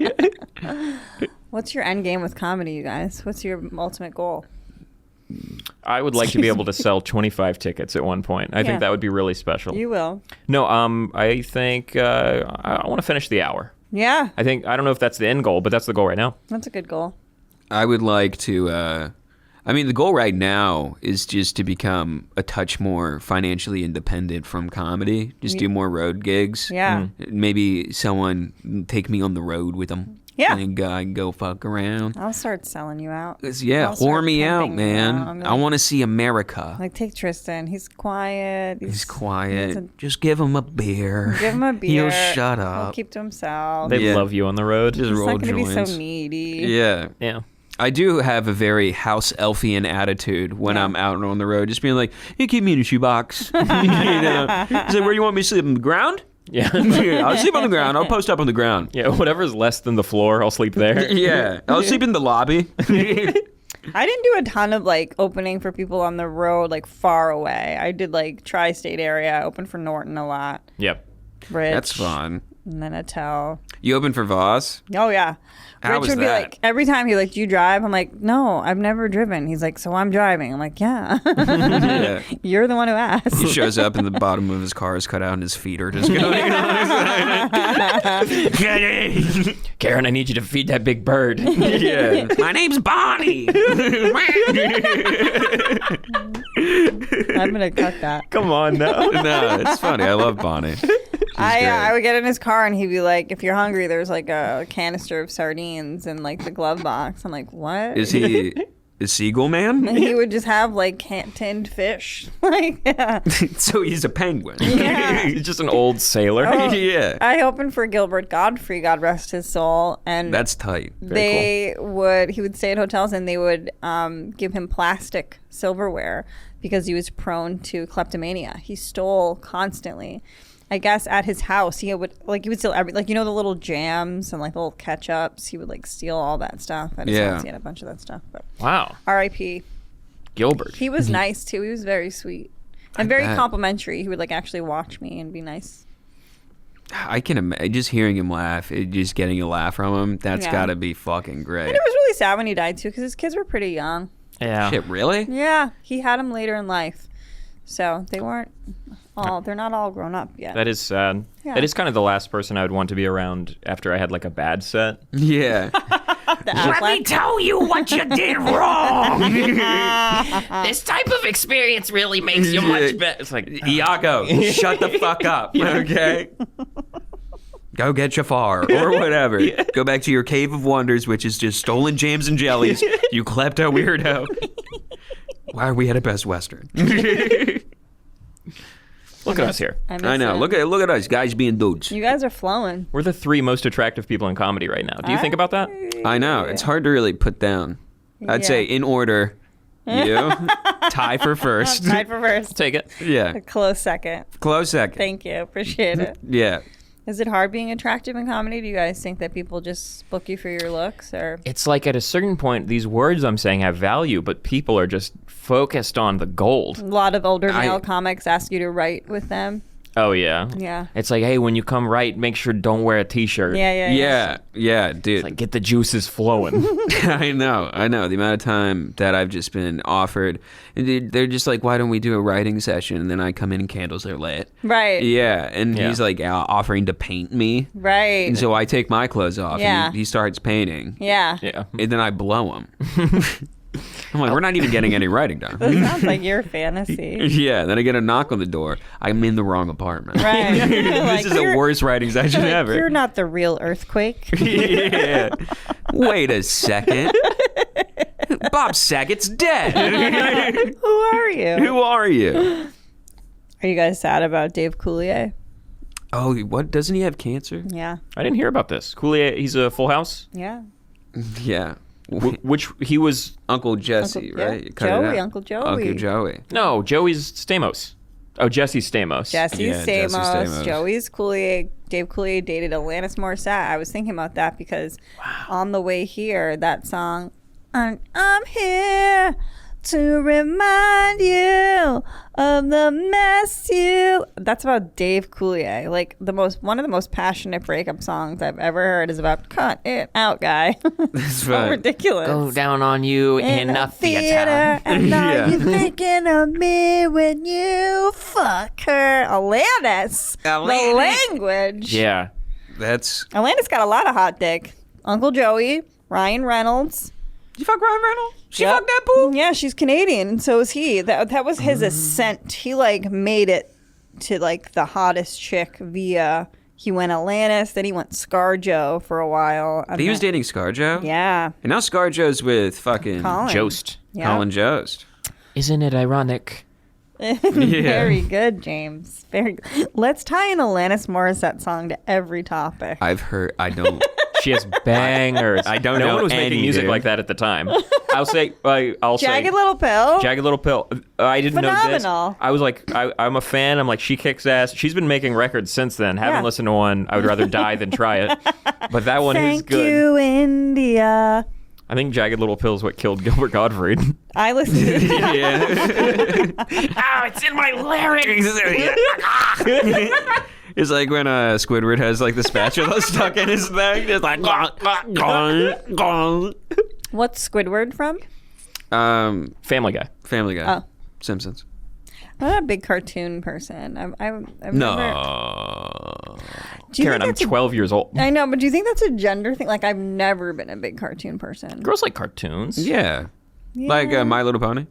Speaker 2: What's your end game with comedy, you guys? What's your ultimate goal?
Speaker 4: I would like to be able to sell 25 tickets at one point. I
Speaker 2: Yeah.
Speaker 4: think that would be really special.
Speaker 2: You will.
Speaker 4: No, I think I want to finish the hour.
Speaker 2: Yeah,
Speaker 4: I don't know if that's the end goal, but that's the goal right now.
Speaker 2: that's a good goal.
Speaker 3: I would like to. I mean, the goal right now is just to become a touch more financially independent from comedy. Just do more road gigs.
Speaker 2: Yeah.
Speaker 3: Maybe someone take me on the road with them.
Speaker 2: Yeah.
Speaker 3: And go fuck around.
Speaker 2: I'll start selling you out.
Speaker 3: 'Cause, yeah,
Speaker 2: I'll start
Speaker 3: whore me out,
Speaker 2: pimping you
Speaker 3: man.
Speaker 2: out. I'm
Speaker 3: I want to see America.
Speaker 2: Like, take Tristan. He's quiet.
Speaker 3: He's quiet.
Speaker 2: he's
Speaker 3: Just give him a beer.
Speaker 2: Give him a beer.
Speaker 3: He'll shut
Speaker 2: He'll
Speaker 3: up.
Speaker 2: keep to himself.
Speaker 4: They
Speaker 3: Yeah.
Speaker 4: love you on the road.
Speaker 3: Just
Speaker 2: He's
Speaker 3: roll
Speaker 2: not going to be
Speaker 3: joints.
Speaker 2: so needy.
Speaker 3: Yeah.
Speaker 4: Yeah.
Speaker 3: I do have a very house elfian attitude when
Speaker 2: Yeah.
Speaker 3: I'm out on the road, just being like, "Hey, keep me in a shoebox." You know? He's like, "Where do you want me to sleep? On the ground?"
Speaker 4: Yeah.
Speaker 3: I'll sleep on the ground. I'll post up on the ground.
Speaker 4: Yeah, whatever's less than the floor, I'll sleep there.
Speaker 3: Yeah, I'll sleep in the lobby.
Speaker 2: I didn't do a ton of like opening for people on the road, like far away. I did like tri-state area. I opened for Norton a lot.
Speaker 4: Yep.
Speaker 2: Rich.
Speaker 3: That's fun.
Speaker 2: And then Attell.
Speaker 3: You open for Voss?
Speaker 2: Oh yeah.
Speaker 3: How
Speaker 2: Rich
Speaker 3: was
Speaker 2: would be
Speaker 3: that?
Speaker 2: like, every time he like, "Do you drive?" I'm like, "No, I've never driven." He's like, "So I'm driving." I'm like, "Yeah."
Speaker 3: Yeah.
Speaker 2: You're the one who asked.
Speaker 3: He shows up and the bottom of his car is cut out and his feet are just going on.
Speaker 4: Kerryn, I need you to feed that big bird.
Speaker 3: Yeah. My name's Bonnie.
Speaker 2: I'm gonna cut that.
Speaker 4: Come on now.
Speaker 3: No, it's funny. I love Bonnie.
Speaker 2: I would get in his car and he'd be like, "If you're hungry, there's like a canister of sardines in like the glove box." I'm like, "What?"
Speaker 3: Is he a seagull man?
Speaker 2: And he would just have like tinned fish. Like, yeah.
Speaker 3: So he's a penguin.
Speaker 2: Yeah.
Speaker 4: He's just an old sailor.
Speaker 2: Oh,
Speaker 3: Yeah.
Speaker 2: I opened for Gilbert Godfrey, God rest his soul, and
Speaker 3: That's tight.
Speaker 2: he would stay at hotels and they would give him plastic silverware because he was prone to kleptomania. He stole constantly. I guess at his house he would steal the little jams and like little ketchups. He would like steal all that stuff at his
Speaker 3: Yeah.
Speaker 2: house. He had a bunch of that stuff. But
Speaker 4: Wow.
Speaker 2: R.I.P.
Speaker 4: Gilbert.
Speaker 2: He was nice too. He was very sweet and very
Speaker 3: bet.
Speaker 2: complimentary. He would like actually watch me and be nice.
Speaker 3: I can imagine just hearing him laugh, just getting a laugh from him. That's
Speaker 2: Yeah.
Speaker 3: got to be fucking great.
Speaker 2: And it was really sad when he died too because his kids were pretty young.
Speaker 4: Yeah.
Speaker 3: Shit, really?
Speaker 2: Yeah, he had them later in life, so they weren't all. They're not all grown up yet.
Speaker 4: That is sad.
Speaker 2: Yeah.
Speaker 4: That is kind of the last person I would want to be around after I had like a bad set.
Speaker 3: Yeah.
Speaker 2: Let me
Speaker 5: Tell you what you did wrong. This type of experience really makes you much better.
Speaker 4: It's like,
Speaker 3: Iago, shut the fuck up, okay? Go get Jafar or whatever. Go back to your cave of wonders, which is just stolen jams and jellies. You klepto weirdo. Why are we at a Best Western?
Speaker 4: look at us here.
Speaker 3: I know. Look at us, guys being dudes.
Speaker 2: You guys are flowing.
Speaker 4: We're the 3 most attractive people in comedy right now. Do you think about that?
Speaker 3: I know. It's hard to really put down. I'd say in order. You tie for first.
Speaker 2: Tied for first.
Speaker 4: Take it.
Speaker 3: Yeah.
Speaker 2: A close second.
Speaker 3: Close second.
Speaker 2: Thank you. Appreciate it.
Speaker 3: Yeah.
Speaker 2: Is it hard being attractive in comedy? Do you guys think that people just book you for your looks, or?
Speaker 4: It's like at a certain point, these words I'm saying have value, but people are just focused on the gold.
Speaker 2: A lot of older male comics ask you to write with them.
Speaker 4: Oh, yeah.
Speaker 2: Yeah.
Speaker 4: It's like, hey, when you come write, make sure don't wear a T-shirt.
Speaker 3: Yeah, dude.
Speaker 4: It's like, get the juices flowing.
Speaker 3: I know. The amount of time that I've just been offered, and they're just like, why don't we do a writing session? And then I come in and candles are lit.
Speaker 2: Right.
Speaker 3: Yeah, and he's like offering to paint me.
Speaker 2: Right.
Speaker 3: And so I take my clothes off
Speaker 2: Yeah.
Speaker 3: and he starts painting.
Speaker 2: Yeah.
Speaker 4: Yeah.
Speaker 3: And then I blow him. I'm like, we're not even getting any writing done.
Speaker 2: That sounds like your fantasy.
Speaker 3: Yeah, then I get a knock on the door. I'm in the wrong apartment.
Speaker 2: Right.
Speaker 3: This is the worst writing session ever.
Speaker 2: You're not the real earthquake.
Speaker 3: Yeah. Wait a second. Bob Saget's dead.
Speaker 2: Who are you?
Speaker 3: Who are you?
Speaker 2: Are you guys sad about Dave Coulier?
Speaker 3: Oh, what? Doesn't he have cancer?
Speaker 2: Yeah.
Speaker 4: I didn't hear about this. Coulier, he's a Full House?
Speaker 2: Yeah.
Speaker 3: Yeah.
Speaker 4: Which he was...
Speaker 3: Uncle Jesse,
Speaker 2: Uncle-
Speaker 3: right?
Speaker 2: yeah.
Speaker 3: You cut it out.
Speaker 2: Joey, Uncle Joey.
Speaker 3: Uncle Joey.
Speaker 4: No, Joey's Stamos. Oh, Jesse Stamos.
Speaker 2: Jesse's
Speaker 3: Yeah, Jesse
Speaker 2: Stamos,
Speaker 3: Stamos.
Speaker 2: Joey's Coulier, Dave Coulier dated Alanis Morissette. I was thinking about that because on the way here, that song, I'm here to remind you of the mess you... That's about Dave Coulier. Like, one of the most passionate breakup songs I've ever heard is about cut it out, guy.
Speaker 3: That's
Speaker 2: So
Speaker 3: right.
Speaker 2: ridiculous.
Speaker 4: Go down on you in a theater.
Speaker 2: And now
Speaker 3: Yeah.
Speaker 2: you're thinking of me when you fuck her. Alanis. The language.
Speaker 4: Yeah.
Speaker 3: That's...
Speaker 2: Alanis got a lot of hot dick. Uncle Joey, Ryan Reynolds.
Speaker 3: You fuck Ryan Reynolds? She
Speaker 2: Yep.
Speaker 3: fucked that pool?
Speaker 2: Yeah, she's Canadian, and so is he. That was his ascent. He like made it to like the hottest chick via. He went Alanis, then he went ScarJo for a while. And
Speaker 3: He was
Speaker 2: then-
Speaker 3: dating ScarJo?
Speaker 2: Yeah.
Speaker 3: And now ScarJo's with fucking
Speaker 2: Colin.
Speaker 4: Jost.
Speaker 2: Yeah.
Speaker 3: Colin Jost.
Speaker 4: Isn't it ironic?
Speaker 2: Very good, James. Very good. Let's tie an Alanis Morissette song to every topic.
Speaker 3: I've heard... I don't...
Speaker 4: She has bangers.
Speaker 3: I don't
Speaker 4: no
Speaker 3: know
Speaker 4: one was
Speaker 3: any,
Speaker 4: making music
Speaker 3: dude.
Speaker 4: like that at the time. I'll say
Speaker 2: Jagged Little Pill.
Speaker 4: Jagged Little Pill. I didn't know this.
Speaker 2: Phenomenal.
Speaker 4: I was like, I'm a fan. I'm like, she kicks ass. She's been making records since then. Haven't
Speaker 2: Yeah.
Speaker 4: listened to one. I would rather die than try it. But that one is
Speaker 2: Thank
Speaker 4: good.
Speaker 2: you, India.
Speaker 4: I think Jagged Little Pill is what killed Gilbert Gottfried.
Speaker 2: I listened to
Speaker 3: Yeah.
Speaker 5: Oh, it's in my larynx.
Speaker 3: It's like when Squidward has like the spatula stuck in his neck. It's like...
Speaker 2: What's Squidward from?
Speaker 4: Family Guy.
Speaker 3: Family Guy.
Speaker 2: Oh.
Speaker 3: Simpsons.
Speaker 2: I'm not a big cartoon person. I've
Speaker 3: No.
Speaker 2: never... Do you
Speaker 4: Karen,
Speaker 2: think
Speaker 4: I'm
Speaker 2: that's a-
Speaker 4: 12 years old.
Speaker 2: I know, but do you think that's a gender thing? Like, I've never been a big cartoon person.
Speaker 4: Girls like cartoons.
Speaker 3: Yeah. Like My Little Pony.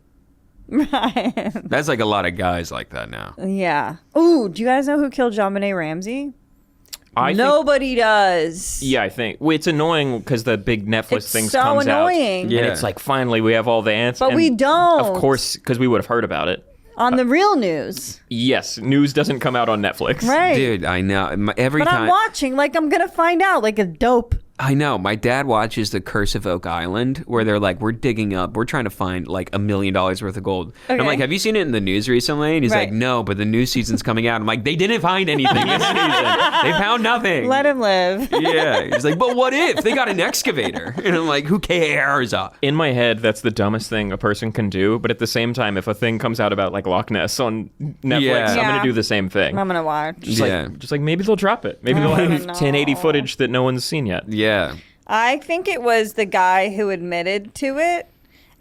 Speaker 2: Right.
Speaker 3: That's like a lot of guys like that now.
Speaker 2: Yeah. Ooh, do you guys know who killed JonBenét Ramsey?
Speaker 4: I think,
Speaker 2: Nobody does.
Speaker 4: yeah, I think. Well, it's annoying because the big Netflix
Speaker 2: It's
Speaker 4: thing
Speaker 2: so
Speaker 4: comes
Speaker 2: annoying.
Speaker 4: out.
Speaker 3: Yeah.
Speaker 4: And it's like, finally, we have all the answers.
Speaker 2: But we don't.
Speaker 4: Of course, because we would have heard about it.
Speaker 2: On the real news.
Speaker 4: Yes, news doesn't come out on Netflix.
Speaker 2: Right.
Speaker 3: Dude, I know. Every
Speaker 2: But
Speaker 3: time...
Speaker 2: I'm watching, like, I'm going to find out, like, a dope.
Speaker 3: I know. My dad watches The Curse of Oak Island, where they're like, we're trying to find like $1 million worth of gold. And I'm
Speaker 2: Okay.
Speaker 3: like, have you seen it in the news recently? And he's
Speaker 2: Right.
Speaker 3: like, no, but the new season's coming out. I'm like, they didn't find anything this season. They found nothing.
Speaker 2: Let him live.
Speaker 3: Yeah. He's like, but what if they got an excavator? And I'm like, who cares?
Speaker 4: In my head, that's the dumbest thing a person can do. But at the same time, if a thing comes out about like Loch Ness on Netflix,
Speaker 3: Yeah.
Speaker 4: I'm
Speaker 2: Yeah.
Speaker 4: going to do the same thing.
Speaker 2: I'm going to watch.
Speaker 4: Just like maybe they'll drop it. Maybe they'll have
Speaker 2: know.
Speaker 4: 1080 footage that no one's seen yet.
Speaker 3: Yeah.
Speaker 2: I think it was the guy who admitted to it,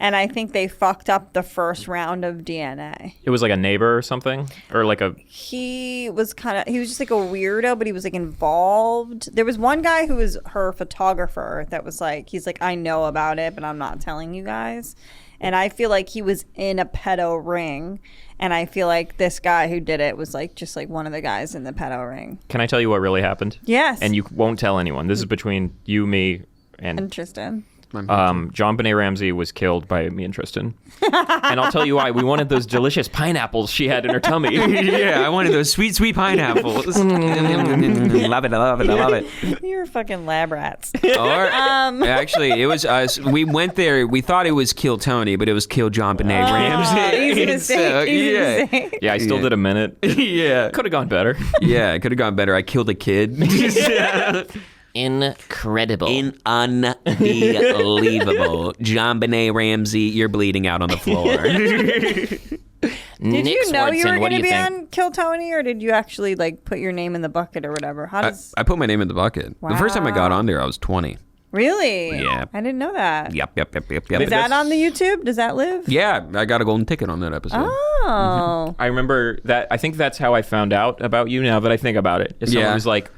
Speaker 2: and I think they fucked up the first round of DNA.
Speaker 4: It was like a neighbor or something, or like a
Speaker 2: He was just like a weirdo, but he was like involved. There was one guy who was her photographer that was like, he's like, I know about it, but I'm not telling you guys. And I feel like he was in a pedo ring. And I feel like this guy who did it was like just like one of the guys in the pedo ring.
Speaker 4: Can I tell you what really happened?
Speaker 2: Yes.
Speaker 4: And you won't tell anyone. This is between you, me, and
Speaker 2: Tristan.
Speaker 4: JonBenét Ramsey was killed by me and Tristan. And I'll tell you why. We wanted those delicious pineapples she had in her tummy.
Speaker 3: Yeah, I wanted those sweet, sweet pineapples. Love it, I love it, I love it.
Speaker 2: You're fucking lab rats.
Speaker 3: Or, actually, it was us. We went there. We thought it was Kill Tony, but it was Kill JonBenét Ramsey.
Speaker 2: Easy to say. Easy to say.
Speaker 4: Yeah, I still did a minute.
Speaker 3: Yeah.
Speaker 4: Could have gone better.
Speaker 3: Yeah, it could have gone better. I killed a kid.
Speaker 5: Incredible.
Speaker 3: Unbelievable. JonBenét Ramsey, you're bleeding out on the floor.
Speaker 2: Did you know you were
Speaker 5: what
Speaker 2: going to
Speaker 5: do you
Speaker 2: be
Speaker 5: think?
Speaker 2: on Kill Tony, or did you actually like put your name in the bucket or whatever? How does
Speaker 3: I put my name in the bucket. The first time I got
Speaker 2: Wow.
Speaker 3: on there, I was 20.
Speaker 2: really?
Speaker 3: Yeah.
Speaker 2: I didn't know that.
Speaker 3: Yep.
Speaker 2: Is that on the YouTube? Does that live?
Speaker 3: Yeah, I got a golden ticket on that episode.
Speaker 2: Oh.
Speaker 4: I remember that. I think that's how I found out about you now that I think about it. Is someone
Speaker 3: Yeah.
Speaker 4: was like,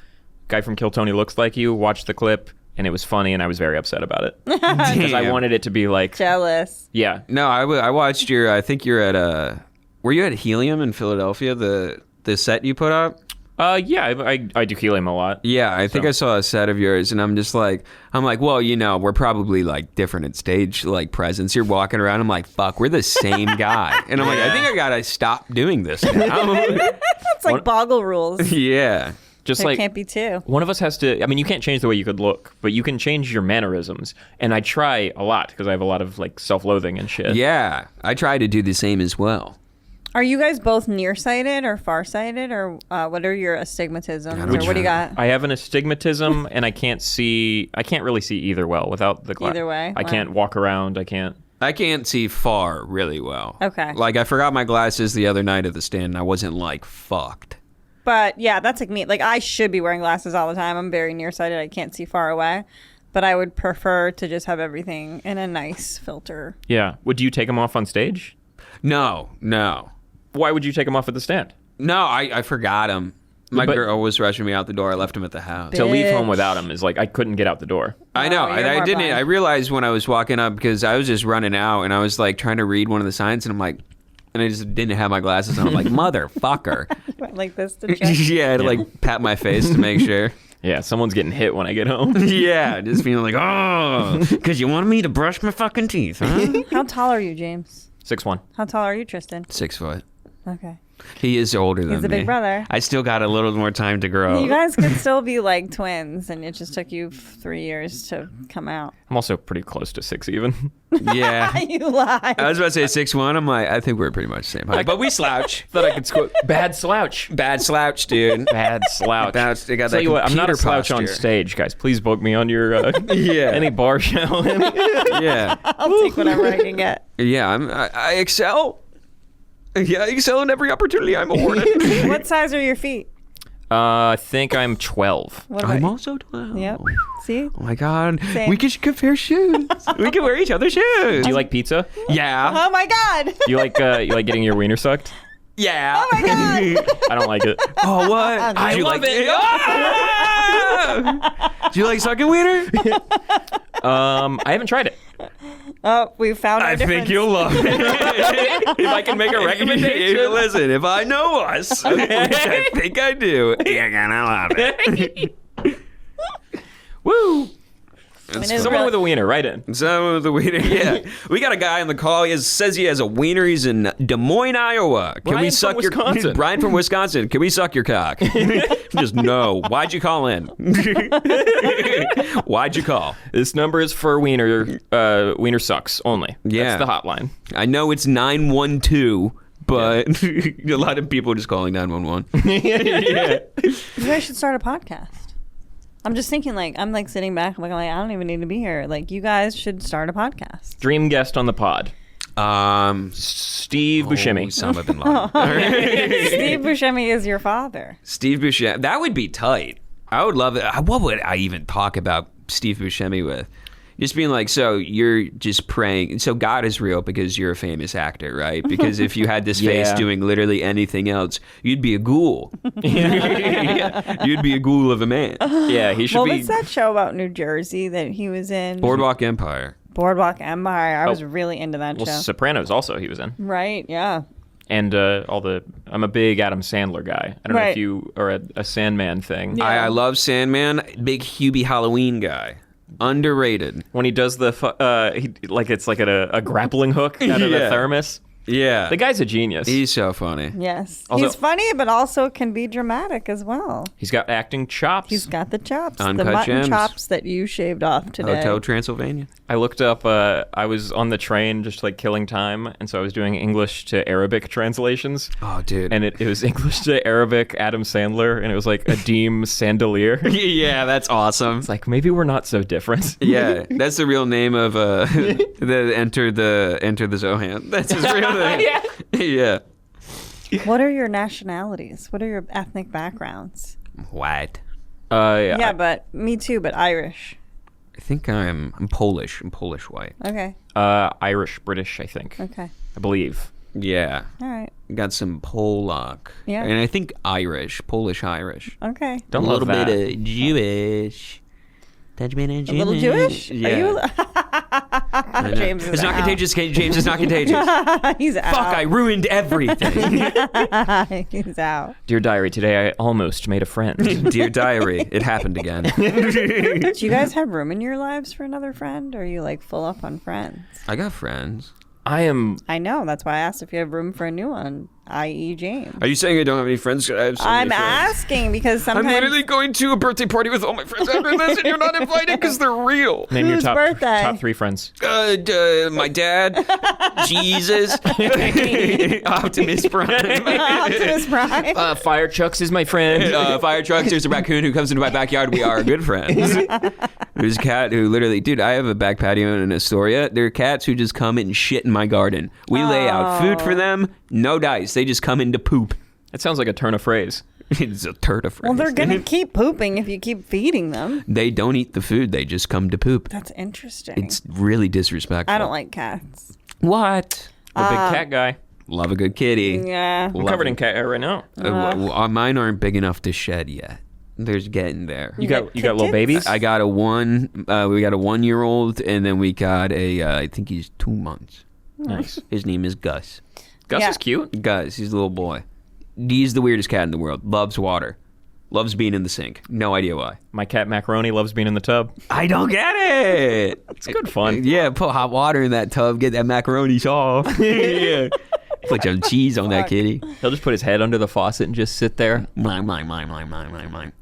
Speaker 4: guy from Kill Tony looks like you, watched the clip, and it was funny, and I was very upset about it. Because I wanted it to be like,
Speaker 2: Jealous.
Speaker 4: yeah.
Speaker 3: No, I watched your. I think you're at were you at Helium in Philadelphia? The set you put up.
Speaker 4: Yeah, I do Helium a lot.
Speaker 3: Yeah, I think I saw a set of yours, and I'm like, well, we're probably like different at stage like presence. You're walking around, I'm like, fuck, we're the same guy, and I'm like, I think I gotta stop doing this now.
Speaker 2: It's like Boggle rules.
Speaker 3: Yeah.
Speaker 4: Just
Speaker 2: There
Speaker 4: like
Speaker 2: can't be two.
Speaker 4: one of us has to. I mean, you can't change the way you could look, but you can change your mannerisms. And I try a lot because I have a lot of like self-loathing and shit.
Speaker 3: Yeah, I try to do the same as well.
Speaker 2: Are you guys both nearsighted or farsighted, or what are your astigmatisms, or
Speaker 3: Which
Speaker 2: what do you got?
Speaker 4: I have an astigmatism, and I can't really see either well without the glass.
Speaker 2: Either way?
Speaker 4: I
Speaker 2: Wow.
Speaker 4: can't walk around. I can't.
Speaker 3: I can't see far really well.
Speaker 2: Okay.
Speaker 3: Like I forgot my glasses the other night at the stand, and I wasn't like fucked.
Speaker 2: But yeah, that's like me. Like I should be wearing glasses all the time. I'm very nearsighted. I can't see far away. But I would prefer to just have everything in a nice filter.
Speaker 4: Yeah. Would you take them off on stage?
Speaker 3: No.
Speaker 4: Why would you take them off at the stand?
Speaker 3: No, I forgot him. My
Speaker 4: But-
Speaker 3: girl was rushing me out the door. I left him at the house.
Speaker 4: To leave home
Speaker 2: Bitch.
Speaker 4: without them is like I couldn't get out the door.
Speaker 3: I know.
Speaker 2: Oh, you're
Speaker 3: I
Speaker 2: more
Speaker 3: didn't.
Speaker 2: blind.
Speaker 3: I realized when I was walking up because I was just running out and I was like trying to read one of the signs and I'm like, and I just didn't have my glasses on. I'm like, motherfucker.
Speaker 2: Went like this to check.
Speaker 3: Yeah, I had to like pat my face to make sure.
Speaker 4: Yeah, someone's getting hit when I get home.
Speaker 3: Yeah, just feeling like, oh, because you wanted me to brush my fucking teeth, huh?
Speaker 2: How tall are you, James?
Speaker 4: 6'1".
Speaker 2: How tall are you, Tristan?
Speaker 3: 6 foot.
Speaker 2: Okay.
Speaker 3: He is older than me.
Speaker 2: He's a big brother.
Speaker 3: I still got a little more time to grow.
Speaker 2: You guys could still be like twins, and it just took you 3 years to come out.
Speaker 4: I'm also pretty close to 6 even.
Speaker 3: Yeah.
Speaker 2: You lied.
Speaker 3: I was about to say 6'1". I'm like, I think we're pretty much the same height. But we slouch.
Speaker 4: Thought I could squat. Bad slouch.
Speaker 3: Bad slouch, dude.
Speaker 4: Bad slouch.
Speaker 3: They got
Speaker 4: Tell
Speaker 3: that
Speaker 4: you what, I'm not a
Speaker 3: computer
Speaker 4: slouch on
Speaker 3: posture.
Speaker 4: stage, guys. Please book me on your
Speaker 3: Yeah.
Speaker 4: any bar show.
Speaker 3: Yeah.
Speaker 2: I'll take whatever I can get.
Speaker 3: Yeah, I excel. Yeah, I excel in every opportunity I'm awarded.
Speaker 2: What size are your feet?
Speaker 4: I think I'm 12.
Speaker 2: What about
Speaker 3: I'm
Speaker 2: you?
Speaker 3: also 12.
Speaker 2: Yep. See?
Speaker 3: Oh my god.
Speaker 2: Same.
Speaker 3: We could compare shoes. We can wear each other's shoes.
Speaker 4: Do you like pizza?
Speaker 3: Yeah.
Speaker 2: Oh my God.
Speaker 4: You like getting your wiener sucked?
Speaker 3: Yeah.
Speaker 2: Oh my God.
Speaker 4: I don't like it.
Speaker 3: Oh, what?
Speaker 2: I
Speaker 3: Do you
Speaker 4: love
Speaker 3: like
Speaker 4: it.
Speaker 3: Ah! Do you like sucking wiener?
Speaker 4: I haven't tried it.
Speaker 2: Oh, we found our difference.
Speaker 3: love it.
Speaker 4: If I can make a recommendation.
Speaker 3: Listen, if I know us, which I think I do, you're gonna love it.
Speaker 4: Woo!
Speaker 2: It is
Speaker 4: Someone
Speaker 2: really-
Speaker 4: with a wiener, right in.
Speaker 3: Some of the wiener, yeah. We got a guy on the call. He says he has a wiener. He's in Des Moines, Iowa. Can we
Speaker 4: Brian
Speaker 3: suck
Speaker 4: from
Speaker 3: your
Speaker 4: Wisconsin.
Speaker 3: Brian from Wisconsin? Can we suck your cock? Just no. Why'd you call in? Why'd you call?
Speaker 4: This number is for wiener sucks only.
Speaker 3: Yeah.
Speaker 4: That's the hotline.
Speaker 3: I know it's 912, but a lot of people are just calling 911.
Speaker 4: Yeah.
Speaker 2: You guys should start a podcast. I'm just thinking, like, I'm like sitting back, I'm like, I don't even need to be here. Like, you guys should start a podcast.
Speaker 4: Dream guest on the pod. Steve Buscemi.
Speaker 3: Osama bin Laden.
Speaker 2: Steve Buscemi is your father.
Speaker 3: Steve Buscemi. That would be tight. I would love it. What would I even talk about Steve Buscemi with? Just being like, so you're just praying. So God is real because you're a famous actor, right? Because if you had this face
Speaker 4: Yeah.
Speaker 3: doing literally anything else, you'd be a ghoul. Yeah. You'd be a ghoul of a man.
Speaker 4: Yeah, he should
Speaker 2: What
Speaker 4: be.
Speaker 2: was that show about New Jersey that he was in?
Speaker 3: Boardwalk Empire.
Speaker 2: Boardwalk Empire. I was really into that
Speaker 4: Well,
Speaker 2: show.
Speaker 4: Sopranos also he was in.
Speaker 2: Right, yeah.
Speaker 4: And I'm a big Adam Sandler guy. I don't know
Speaker 2: Right.
Speaker 4: if you are a Sandman thing.
Speaker 2: Yeah.
Speaker 3: I love Sandman. Big Hubie Halloween guy. Underrated.
Speaker 4: When he does the it's like a grappling hook out of
Speaker 3: Yeah.
Speaker 4: a thermos.
Speaker 3: Yeah.
Speaker 4: The guy's a genius.
Speaker 3: He's so funny.
Speaker 2: Yes.
Speaker 4: Also-
Speaker 2: He's funny, but also can be dramatic as well.
Speaker 4: He's got acting chops.
Speaker 2: He's got the chops.
Speaker 3: Uncut
Speaker 2: the mutton
Speaker 3: gems.
Speaker 2: chops that you shaved off today.
Speaker 3: Hotel Transylvania.
Speaker 4: I looked up, I was on the train just like killing time, and so I was doing English to Arabic translations.
Speaker 3: Oh, dude.
Speaker 4: And it was English to Arabic Adam Sandler, and it was like Adim Sandalier.
Speaker 3: Yeah, that's awesome.
Speaker 4: It's like, maybe we're not so different.
Speaker 3: Yeah, that's the real name of the Enter the Zohan. That's his real name. Yeah.
Speaker 2: What are your nationalities? What are your ethnic backgrounds?
Speaker 3: White.
Speaker 2: Yeah, but me too, but Irish.
Speaker 3: I think I'm Polish. I'm Polish white.
Speaker 2: Okay.
Speaker 4: Irish, British, I think.
Speaker 2: Okay.
Speaker 4: I believe.
Speaker 3: Yeah.
Speaker 2: All right.
Speaker 3: Got some Polak.
Speaker 2: Yeah.
Speaker 3: And I think Irish. Polish Irish.
Speaker 2: Okay.
Speaker 4: Don't
Speaker 3: a
Speaker 4: love
Speaker 3: little
Speaker 4: that.
Speaker 3: bit of Jewish. Touch me in
Speaker 2: A little Jewish?
Speaker 3: Yeah.
Speaker 2: Are you? James is
Speaker 3: It's not
Speaker 2: out.
Speaker 3: contagious. James is not contagious.
Speaker 2: He's out.
Speaker 3: Fuck, I ruined everything.
Speaker 2: He's out.
Speaker 4: Dear diary, today I almost made a friend.
Speaker 3: Dear diary, it happened again.
Speaker 2: Do you guys have room in your lives for another friend, or are you like full up on friends?
Speaker 3: I got friends.
Speaker 4: I am.
Speaker 2: I know. That's why I asked if you have room for a new one, i.e. James.
Speaker 3: Are you saying I don't have any friends? I have so many
Speaker 2: I'm
Speaker 3: friends.
Speaker 2: asking because
Speaker 3: I'm
Speaker 2: sometimes
Speaker 3: literally going to a birthday party with all my friends after this, and you're not invited because they're real.
Speaker 4: Name your
Speaker 2: Whose
Speaker 4: top
Speaker 2: birthday?
Speaker 4: top 3 friends.
Speaker 3: My dad, Jesus, Optimus Prime,
Speaker 2: Optimus Prime.
Speaker 4: Fire Chucks is my friend.
Speaker 3: Fire trucks. There's a raccoon who comes into my backyard. We are good friends. There's a cat who literally, dude, I have a back patio in Astoria. There are cats who just come and shit in my garden. We lay out food for them. No dice. They just come in to poop.
Speaker 4: That sounds like a turn of phrase.
Speaker 3: It's a turd of
Speaker 2: Well, they're gonna keep pooping if you keep feeding them.
Speaker 3: They don't eat the food. They just come to poop.
Speaker 2: That's interesting.
Speaker 3: It's really disrespectful.
Speaker 2: I don't like cats.
Speaker 3: What?
Speaker 4: The big cat guy.
Speaker 3: Love a good kitty.
Speaker 2: Yeah.
Speaker 4: I'm covered in cat hair right now.
Speaker 3: Mine aren't big enough to shed yet. There's getting there.
Speaker 4: You got little babies?
Speaker 3: I got a we got a 1-year-old, and then we got I think he's 2 months.
Speaker 4: Nice.
Speaker 3: His name is Gus.
Speaker 4: Gus
Speaker 2: Yeah.
Speaker 4: is cute.
Speaker 3: Gus, he's a little boy. He's the weirdest cat in the world. Loves water. Loves being in the sink. No idea why.
Speaker 4: My cat Macaroni loves being in the tub.
Speaker 3: I don't get it.
Speaker 4: It's good fun.
Speaker 3: Yeah, put hot water in that tub, get that macaroni soft. Yeah. Put some cheese on that kitty.
Speaker 4: He'll just put his head under the faucet and just sit there.
Speaker 3: Mine.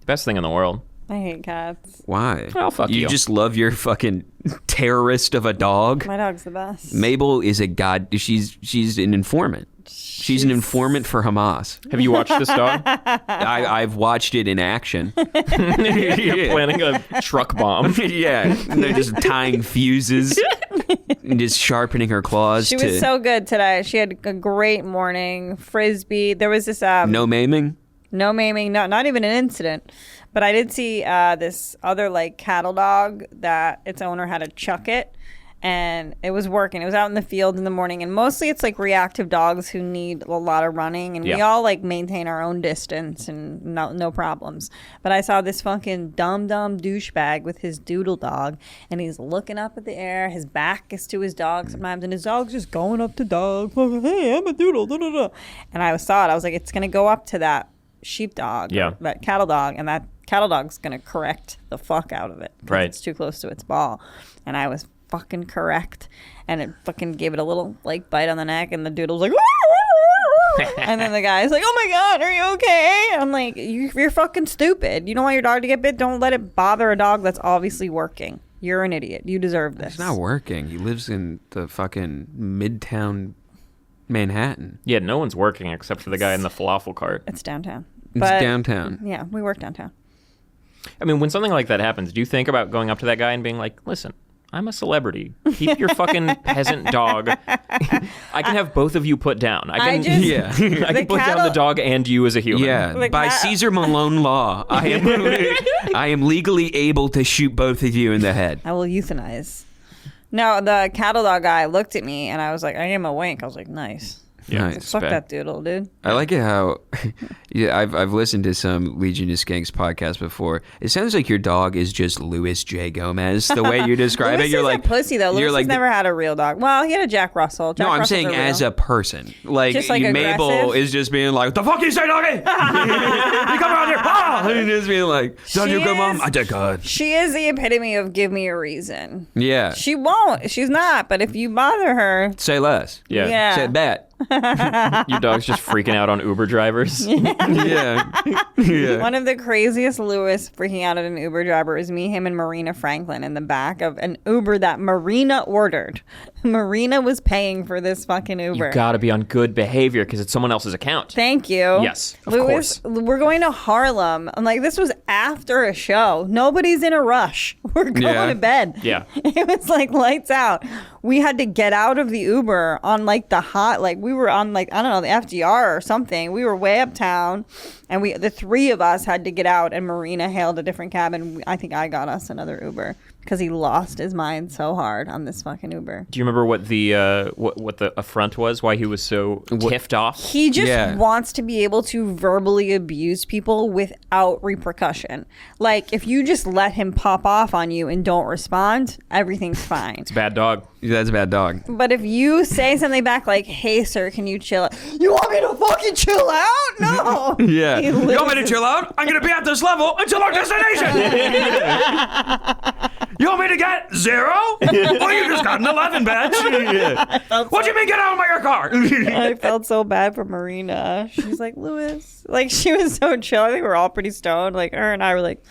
Speaker 4: Best thing in the world.
Speaker 2: I hate cats.
Speaker 3: Why?
Speaker 4: Oh, fuck you.
Speaker 3: You just love your fucking terrorist of a dog.
Speaker 2: My dog's the best.
Speaker 3: Mabel is a god. She's an informant. She's an informant for Hamas.
Speaker 4: Have you watched this dog?
Speaker 3: I've watched it in action.
Speaker 4: Planning a truck bomb.
Speaker 3: Yeah, and they're just tying fuses and just sharpening her claws.
Speaker 2: She was
Speaker 3: to
Speaker 2: so good today. She had a great morning. Frisbee. There was this
Speaker 3: no maiming.
Speaker 2: no maiming, not even an incident. But I did see this other like cattle dog that its owner had to chuck it, and it was working. It was out in the field in the morning, and mostly it's like reactive dogs who need a lot of running, and we
Speaker 4: Yeah.
Speaker 2: all like maintain our own distance and no problems. But I saw this fucking dumb douchebag with his doodle dog, and he's looking up at the air. His back is to his dog sometimes, and his dog's just going up to dog. Hey, I'm a doodle. Da, da, da. And I saw it. I was like, it's gonna go up to that sheepdog,
Speaker 4: Yeah.
Speaker 2: that cattle dog, and that cattle dog's gonna correct the fuck out of it. 'Cause
Speaker 4: Right.
Speaker 2: it's too close to its ball. And I was fucking correct, and it fucking gave it a little like bite on the neck, and the doodle's like and then the guy's like, oh my god, are you okay? I'm like, you're fucking stupid. You don't want your dog to get bit? Don't let it bother a dog that's obviously working. You're an idiot. You deserve this.
Speaker 3: It's not working. He lives in the fucking midtown Manhattan.
Speaker 4: Yeah, no one's working except for the guy in the falafel cart.
Speaker 2: It's downtown.
Speaker 3: It's
Speaker 2: But
Speaker 3: downtown.
Speaker 2: yeah, we work downtown.
Speaker 4: I mean, when something like that happens, do you think about going up to that guy and being like, listen, I'm a celebrity. Keep your fucking peasant dog. I can have both of you put down. I can,
Speaker 3: Yeah.
Speaker 4: I can put down
Speaker 2: cattle-
Speaker 4: the dog and you as a human.
Speaker 3: Yeah,
Speaker 2: Like
Speaker 3: by
Speaker 2: that-
Speaker 3: Caesar Malone law, I am legally able to shoot both of you in the head.
Speaker 2: I will euthanize. No, the cattle dog guy looked at me, and I was like, I gave him a wink. I was like, nice.
Speaker 4: Yeah.
Speaker 3: Nice.
Speaker 2: Fuck that doodle, dude.
Speaker 3: I like it how Yeah, I've listened to some Legion of Skanks podcast before. It sounds like your dog is just Louis J. Gomez. The way you describe
Speaker 2: Louis
Speaker 3: it, you're
Speaker 2: is
Speaker 3: like
Speaker 2: a pussy though.
Speaker 3: You're
Speaker 2: Louis has never had a real dog. Well, he had a Jack Russell.
Speaker 3: No, I'm saying as a person. Like,
Speaker 2: Just, like,
Speaker 3: Mabel
Speaker 2: aggressive?
Speaker 3: is just being like, "The fuck you say, doggy? You come around here!" Ah! And just being like, "Don't you go, mom? I did good."
Speaker 2: She is the epitome of give me a reason.
Speaker 3: Yeah.
Speaker 2: She won't. She's not. But if you bother her,
Speaker 3: Say less.
Speaker 2: Yeah.
Speaker 3: Say that.
Speaker 4: Your dog's just freaking out on Uber drivers.
Speaker 3: Yeah. Yeah.
Speaker 2: one of the craziest Louis freaking out at an Uber driver is me, him, and Marina Franklin in the back of an Uber that Marina ordered. Marina was paying for this fucking Uber.
Speaker 4: You gotta be on good behavior because it's someone else's account.
Speaker 2: Thank you.
Speaker 4: Yes, of
Speaker 2: Louis,
Speaker 4: course.
Speaker 2: we're going to Harlem. I'm like, this was after a show. Nobody's in a rush. We're going
Speaker 3: Yeah.
Speaker 2: to bed.
Speaker 4: Yeah.
Speaker 2: It was like lights out. We had to get out of the Uber on like the hot, like we were on like, I don't know, the FDR or something. We were way uptown and the three of us had to get out and Marina hailed a different cab and I think I got us another Uber because he lost his mind so hard on this fucking Uber.
Speaker 4: Do you remember what the what the affront was? Why he was so tiffed off?
Speaker 2: He just
Speaker 3: Yeah.
Speaker 2: wants to be able to verbally abuse people without repercussion. Like, if you just let him pop off on you and don't respond, everything's fine.
Speaker 4: It's a bad dog.
Speaker 3: That's a bad dog.
Speaker 2: But if you say something back like, "Hey, sir, can you chill out?" You want me to fucking chill out? No.
Speaker 3: Yeah.
Speaker 2: He
Speaker 3: You want me to
Speaker 2: loses-
Speaker 3: chill out? I'm going to be at this level until our destination. You want me to get 0? Or you just got an 11, bitch. What do you mean get out of my car?
Speaker 2: I felt so bad for Marina. She's like, "Louis," like she was so chill. I think we were all pretty stoned. Like her and I were like,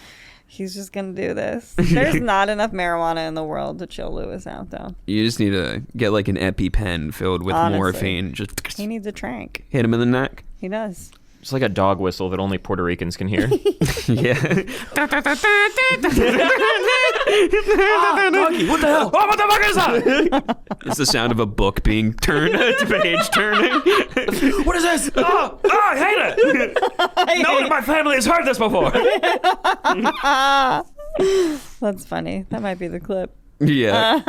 Speaker 2: "He's just gonna do this." There's not enough marijuana in the world to chill Louis out, though.
Speaker 3: You just need to get like an EpiPen filled with
Speaker 2: Honestly.
Speaker 3: morphine. Just
Speaker 2: He needs a trank.
Speaker 3: hit him in the neck.
Speaker 2: He does.
Speaker 4: It's like a dog whistle that only Puerto Ricans can hear.
Speaker 3: Yeah.
Speaker 5: Doggy, what the hell? Oh, what the fuck is that?
Speaker 3: It's the sound of a book being turned, page turning.
Speaker 5: What is this? Oh, I hate it. No one in my family has heard this before.
Speaker 2: That's funny. That might be the clip.
Speaker 3: Yeah.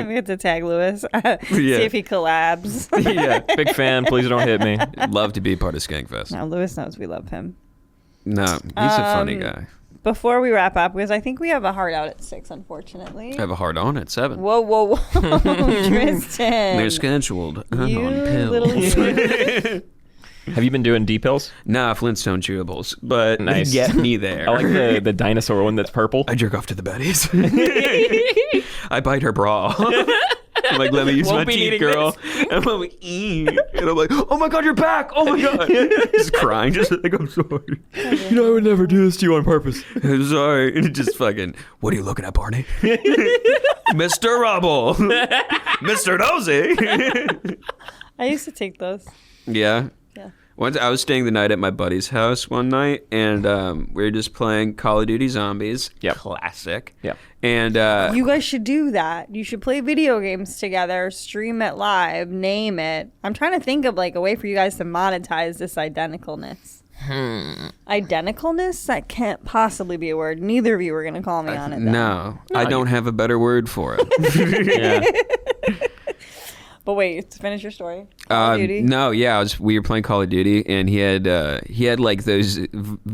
Speaker 2: We have to tag Louis. See if he collabs.
Speaker 3: Yeah.
Speaker 4: Big fan. Please don't hit me.
Speaker 3: Love to be part of Skankfest.
Speaker 2: Now Louis knows we love him.
Speaker 3: No, he's a funny guy.
Speaker 2: Before we wrap up, because I think we have a hard out at 6, unfortunately.
Speaker 3: I have a hard on at 7.
Speaker 2: Whoa, whoa, whoa, Tristan!
Speaker 3: They're scheduled. I'm
Speaker 2: you
Speaker 3: on pills.
Speaker 2: little.
Speaker 4: Have you been doing D-pills?
Speaker 3: Nah, Flintstone chewables, but
Speaker 4: Nice.
Speaker 3: get me there.
Speaker 4: I like the dinosaur one that's purple.
Speaker 3: I jerk off to the Betties. I bite her bra. I'm like, let me use
Speaker 4: Won't
Speaker 3: my
Speaker 4: be
Speaker 3: teeth,
Speaker 4: needing
Speaker 3: girl. And I'm like, and I'm like, oh my god, you're back! Oh my god! Just crying, just like, I'm sorry.
Speaker 4: You know, I would never do this to you on purpose.
Speaker 3: I'm sorry. And just fucking, what are you looking at, Barney? Mr. Rubble, Mr. Nosy.
Speaker 2: I used to take those.
Speaker 3: Yeah.
Speaker 2: Yeah.
Speaker 3: Once I was staying the night at my buddy's house one night, and we were just playing Call of Duty Zombies.
Speaker 4: Yep.
Speaker 3: Classic.
Speaker 4: Yep.
Speaker 3: And
Speaker 2: You guys should do that. You should play video games together, stream it live, name it. I'm trying to think of like a way for you guys to monetize this identicalness. Identicalness? That can't possibly be a word. Neither of you were going to call me on it. Though.
Speaker 3: no, I don't have a better word for it.
Speaker 4: Yeah.
Speaker 2: But wait, to finish your story. Call of Duty?
Speaker 3: No, yeah, we were playing Call of Duty, and he had like those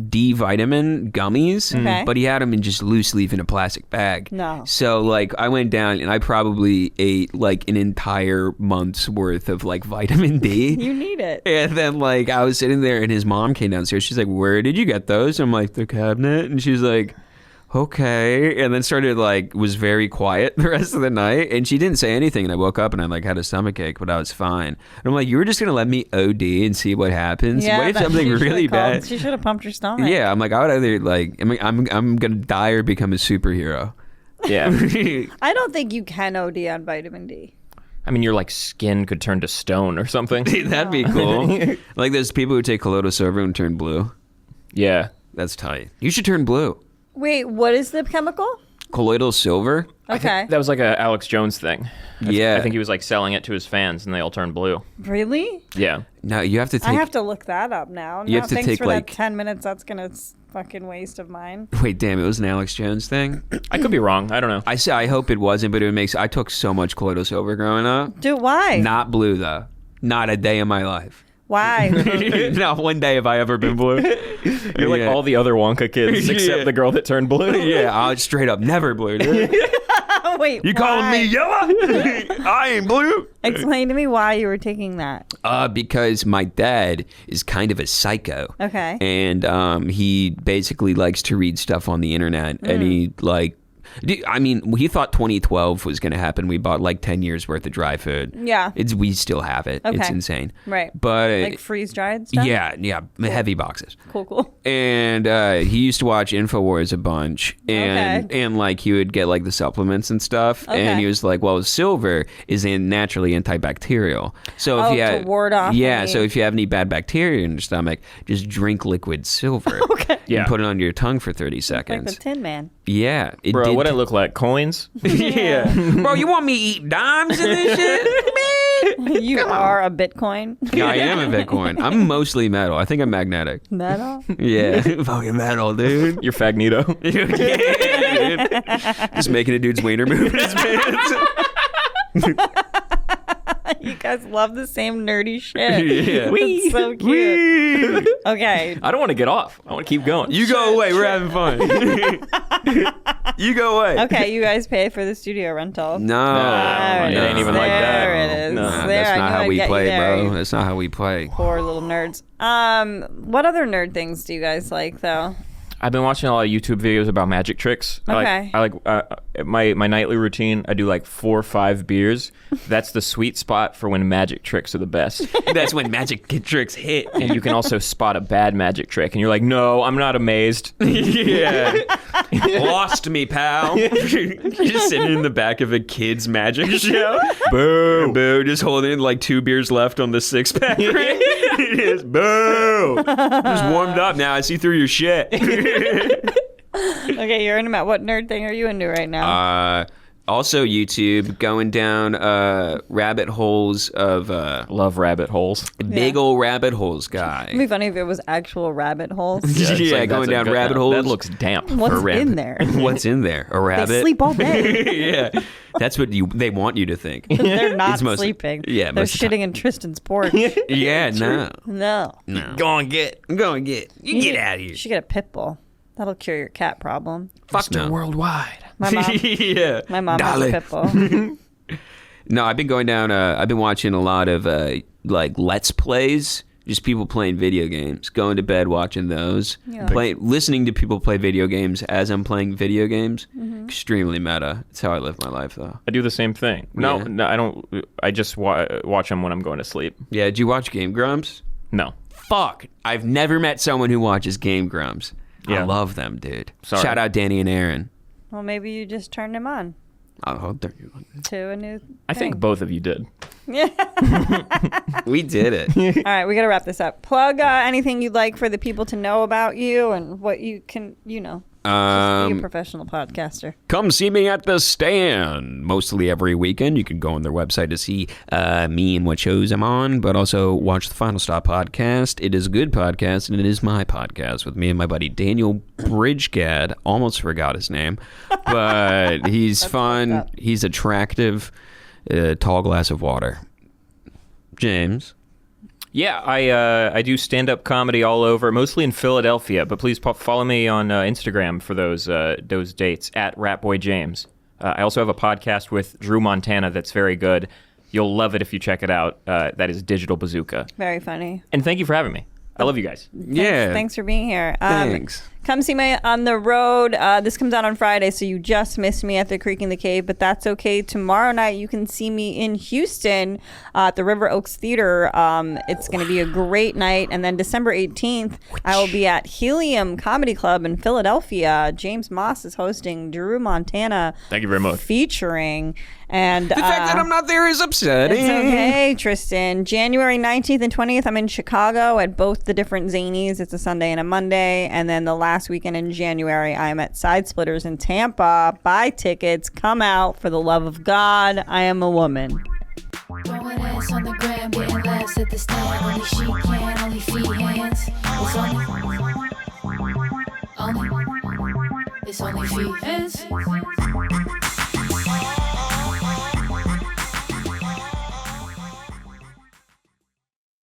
Speaker 3: D vitamin gummies,
Speaker 2: Okay.
Speaker 3: but he had them in just loose leaf in a plastic bag.
Speaker 2: No.
Speaker 3: So like I went down and I probably ate like an entire month's worth of like vitamin D.
Speaker 2: You need it.
Speaker 3: And then like I was sitting there and his mom came downstairs. She's like, "Where did you get those?" I'm like, "The cabinet." And she's like, "Okay." And then started like was very quiet the rest of the night. And she didn't say anything. And I woke up and I like had a stomachache, but I was fine. And I'm like, "You were just gonna let me OD and see what happens? What if
Speaker 2: but
Speaker 3: something
Speaker 2: she
Speaker 3: really
Speaker 2: should've called-
Speaker 3: bad?"
Speaker 2: She should have pumped your stomach.
Speaker 3: Yeah, I'm like, I would either like, I'm gonna die or become a superhero.
Speaker 4: Yeah.
Speaker 2: I don't think you can OD on vitamin D.
Speaker 4: I mean, your like skin could turn to stone or something.
Speaker 3: That'd be cool. Like those people who take colloidal silver and turn blue.
Speaker 4: Yeah.
Speaker 3: That's tight. You should turn blue.
Speaker 2: Wait, what is the chemical?
Speaker 3: Colloidal silver?
Speaker 2: Okay.
Speaker 4: That was like a Alex Jones thing.
Speaker 3: Yeah.
Speaker 4: I think he was like selling it to his fans and they all turned blue.
Speaker 2: Really?
Speaker 4: Yeah.
Speaker 3: No, you have to take.
Speaker 2: I have to look that up now.
Speaker 3: You
Speaker 2: No,
Speaker 3: have to
Speaker 2: thanks
Speaker 3: take,
Speaker 2: for
Speaker 3: like-
Speaker 2: that 10 minutes. That's gonna fucking waste of mine.
Speaker 3: Wait, damn! It was an Alex Jones thing.
Speaker 4: I could be wrong. I don't know.
Speaker 3: I hope it wasn't, but it makes. I took so much colloidal silver growing up.
Speaker 2: Dude, why?
Speaker 3: Not blue though. Not a day in my life.
Speaker 2: Why?
Speaker 3: Not one day have I ever been blue.
Speaker 4: You're like all the other Wonka kids except the girl that turned blue.
Speaker 3: Yeah, I was straight up never blue, dude.
Speaker 2: Wait,
Speaker 3: You calling me yellow? I ain't blue.
Speaker 2: Explain to me why you were taking that.
Speaker 3: Because my dad is kind of a psycho.
Speaker 2: Okay.
Speaker 3: And he basically likes to read stuff on the internet, and he like. I mean, he thought 2012 was going to happen. We bought like 10 years worth of dry food.
Speaker 2: Yeah.
Speaker 3: We still have it.
Speaker 2: Okay.
Speaker 3: It's insane.
Speaker 2: Right.
Speaker 3: But
Speaker 2: like freeze-dried stuff?
Speaker 3: yeah, heavy boxes.
Speaker 2: Cool.
Speaker 3: And he used to watch InfoWars a bunch, and like he would get like the supplements and stuff.
Speaker 2: Okay.
Speaker 3: And he was like, "Well, silver is naturally antibacterial. So if you
Speaker 2: to ward off
Speaker 3: so if you have any bad bacteria in your stomach, just drink liquid silver.
Speaker 4: Yeah.
Speaker 3: And put it under your tongue for 30
Speaker 2: Like
Speaker 3: seconds.
Speaker 2: the Tin Man.
Speaker 3: Yeah, it
Speaker 4: Bro,
Speaker 3: did.
Speaker 4: what I look like? Coins?
Speaker 3: Yeah, bro, you want me to eat dimes in this shit? Man,
Speaker 2: You are a Bitcoin.
Speaker 3: yeah, I am a Bitcoin. I'm mostly metal. I think I'm magnetic.
Speaker 2: Metal?
Speaker 3: Yeah, fucking metal, dude.
Speaker 4: You're Fagnito.
Speaker 3: Yeah, dude. Just making a dude's wiener move in his pants.
Speaker 2: You guys love the same nerdy shit.
Speaker 3: Yeah.
Speaker 2: That's so cute. Okay.
Speaker 4: I don't want to get off. I want to keep going.
Speaker 3: You go away. We're having fun. You go away.
Speaker 2: Okay, you guys pay for the studio rental.
Speaker 3: No,
Speaker 2: There
Speaker 4: it ain't even like that.
Speaker 2: There it is.
Speaker 4: No,
Speaker 3: Nah,
Speaker 2: There,
Speaker 3: that's
Speaker 2: I
Speaker 3: not
Speaker 2: knew
Speaker 3: how
Speaker 2: I'd
Speaker 3: we
Speaker 2: get you
Speaker 3: play,
Speaker 2: there,
Speaker 3: bro. That's not how we play.
Speaker 2: Poor little nerds. What other nerd things do you guys like, though?
Speaker 4: I've been watching a lot of YouTube videos about magic tricks.
Speaker 2: Okay.
Speaker 4: I like my nightly routine. I do like 4 or 5 beers. That's the sweet spot for when magic tricks are the best.
Speaker 3: That's when magic tricks hit.
Speaker 4: And you can also spot a bad magic trick, and you're like, no, I'm not amazed.
Speaker 3: Yeah. Lost me, pal. Just sitting in the back of a kid's magic show. Boo. Boo. Just holding like 2 beers left on the 6-pack. It is. Boo. Just warmed up now. I see through your shit.
Speaker 2: Okay, you're into what nerd thing are you into right now?
Speaker 3: Also YouTube, going down rabbit holes of
Speaker 4: Love rabbit holes.
Speaker 3: big old rabbit holes guy.
Speaker 2: It'd be funny if it was actual rabbit holes.
Speaker 3: Yeah,
Speaker 4: it's like,
Speaker 3: going
Speaker 4: that's a
Speaker 3: down
Speaker 4: good-
Speaker 3: rabbit
Speaker 4: that-
Speaker 3: holes.
Speaker 4: That looks damp.
Speaker 2: What's
Speaker 3: for rabbit.
Speaker 2: in there?
Speaker 3: What's in there? A rabbit?
Speaker 2: They sleep all day.
Speaker 3: Yeah, that's what they want you to think.
Speaker 2: They're not
Speaker 3: It's most-
Speaker 2: sleeping.
Speaker 3: yeah,
Speaker 2: They're
Speaker 3: most of the
Speaker 2: shitting in Tristan's porch.
Speaker 3: Yeah, no.
Speaker 2: No.
Speaker 3: Go and get. You get out of here.
Speaker 2: You should get a pit bull. That'll cure your cat problem.
Speaker 3: Fuck no.
Speaker 4: Worldwide.
Speaker 2: My mom,
Speaker 3: Yeah.
Speaker 2: my mom has a
Speaker 3: Dolly.
Speaker 2: pit bull.
Speaker 3: No, I've been going down. I've been watching a lot of like Let's Plays. Just people playing video games. Going to bed watching those.
Speaker 2: Yeah.
Speaker 3: Listening to people play video games as I'm playing video games. Extremely meta. It's how I live my life, though.
Speaker 4: I do the same thing. No,
Speaker 3: Yeah.
Speaker 4: no, I don't. I just watch them when I'm going to sleep.
Speaker 3: Yeah, did you watch Game Grumps?
Speaker 4: No.
Speaker 3: Fuck. I've never met someone who watches Game Grumps. I
Speaker 4: Yeah.
Speaker 3: love them, dude.
Speaker 4: Sorry.
Speaker 3: Shout out Danny and Aaron.
Speaker 2: Well, maybe you just turned him on
Speaker 3: I hope they're
Speaker 2: to a new
Speaker 4: I think
Speaker 2: thing.
Speaker 4: both of you did.
Speaker 3: We did it.
Speaker 2: All right, we got to wrap this up. Plug anything you'd like for the people to know about you and what you can, be a professional podcaster.
Speaker 3: Come see me at the stand. Mostly every weekend. You can go on their website to see me and what shows I'm on, but also watch the Final Stop podcast. It is a good podcast, and it is my podcast with me and my buddy Daniel Bridgegad. Almost forgot his name, but he's fun. He's attractive. Tall glass of water. James.
Speaker 4: Yeah, I do stand-up comedy all over, mostly in Philadelphia. But please follow me on Instagram for those dates at RapBoyJames. I also have a podcast with Drew Montana that's very good. You'll love it if you check it out. That is Digital Bazooka.
Speaker 2: Very funny.
Speaker 4: And thank you for having me. I love you guys.
Speaker 3: Yeah.
Speaker 2: Thanks for being here.
Speaker 3: Thanks.
Speaker 2: Come see me on the road. This comes out on Friday, so you just missed me at the Creek in the Cave, but that's okay. Tomorrow night, you can see me in Houston at the River Oaks Theater. It's going to be a great night. And then December 18th, I will be at Helium Comedy Club in Philadelphia. James Moss is hosting Drew Montana.
Speaker 4: Thank you very much.
Speaker 2: Featuring. And
Speaker 3: The fact that I'm not there is upsetting.
Speaker 2: it's okay, Tristan. January 19th and 20th, I'm in Chicago at both the different Zanies. It's a Sunday and a Monday. And then the last weekend in January, I'm at Side Splitters in Tampa. Buy tickets. Come out for the love of God. I am a woman.
Speaker 1: Throwing ass on the gram, getting laughs at the stand. Only she can, only Feehans. It's only Feehans.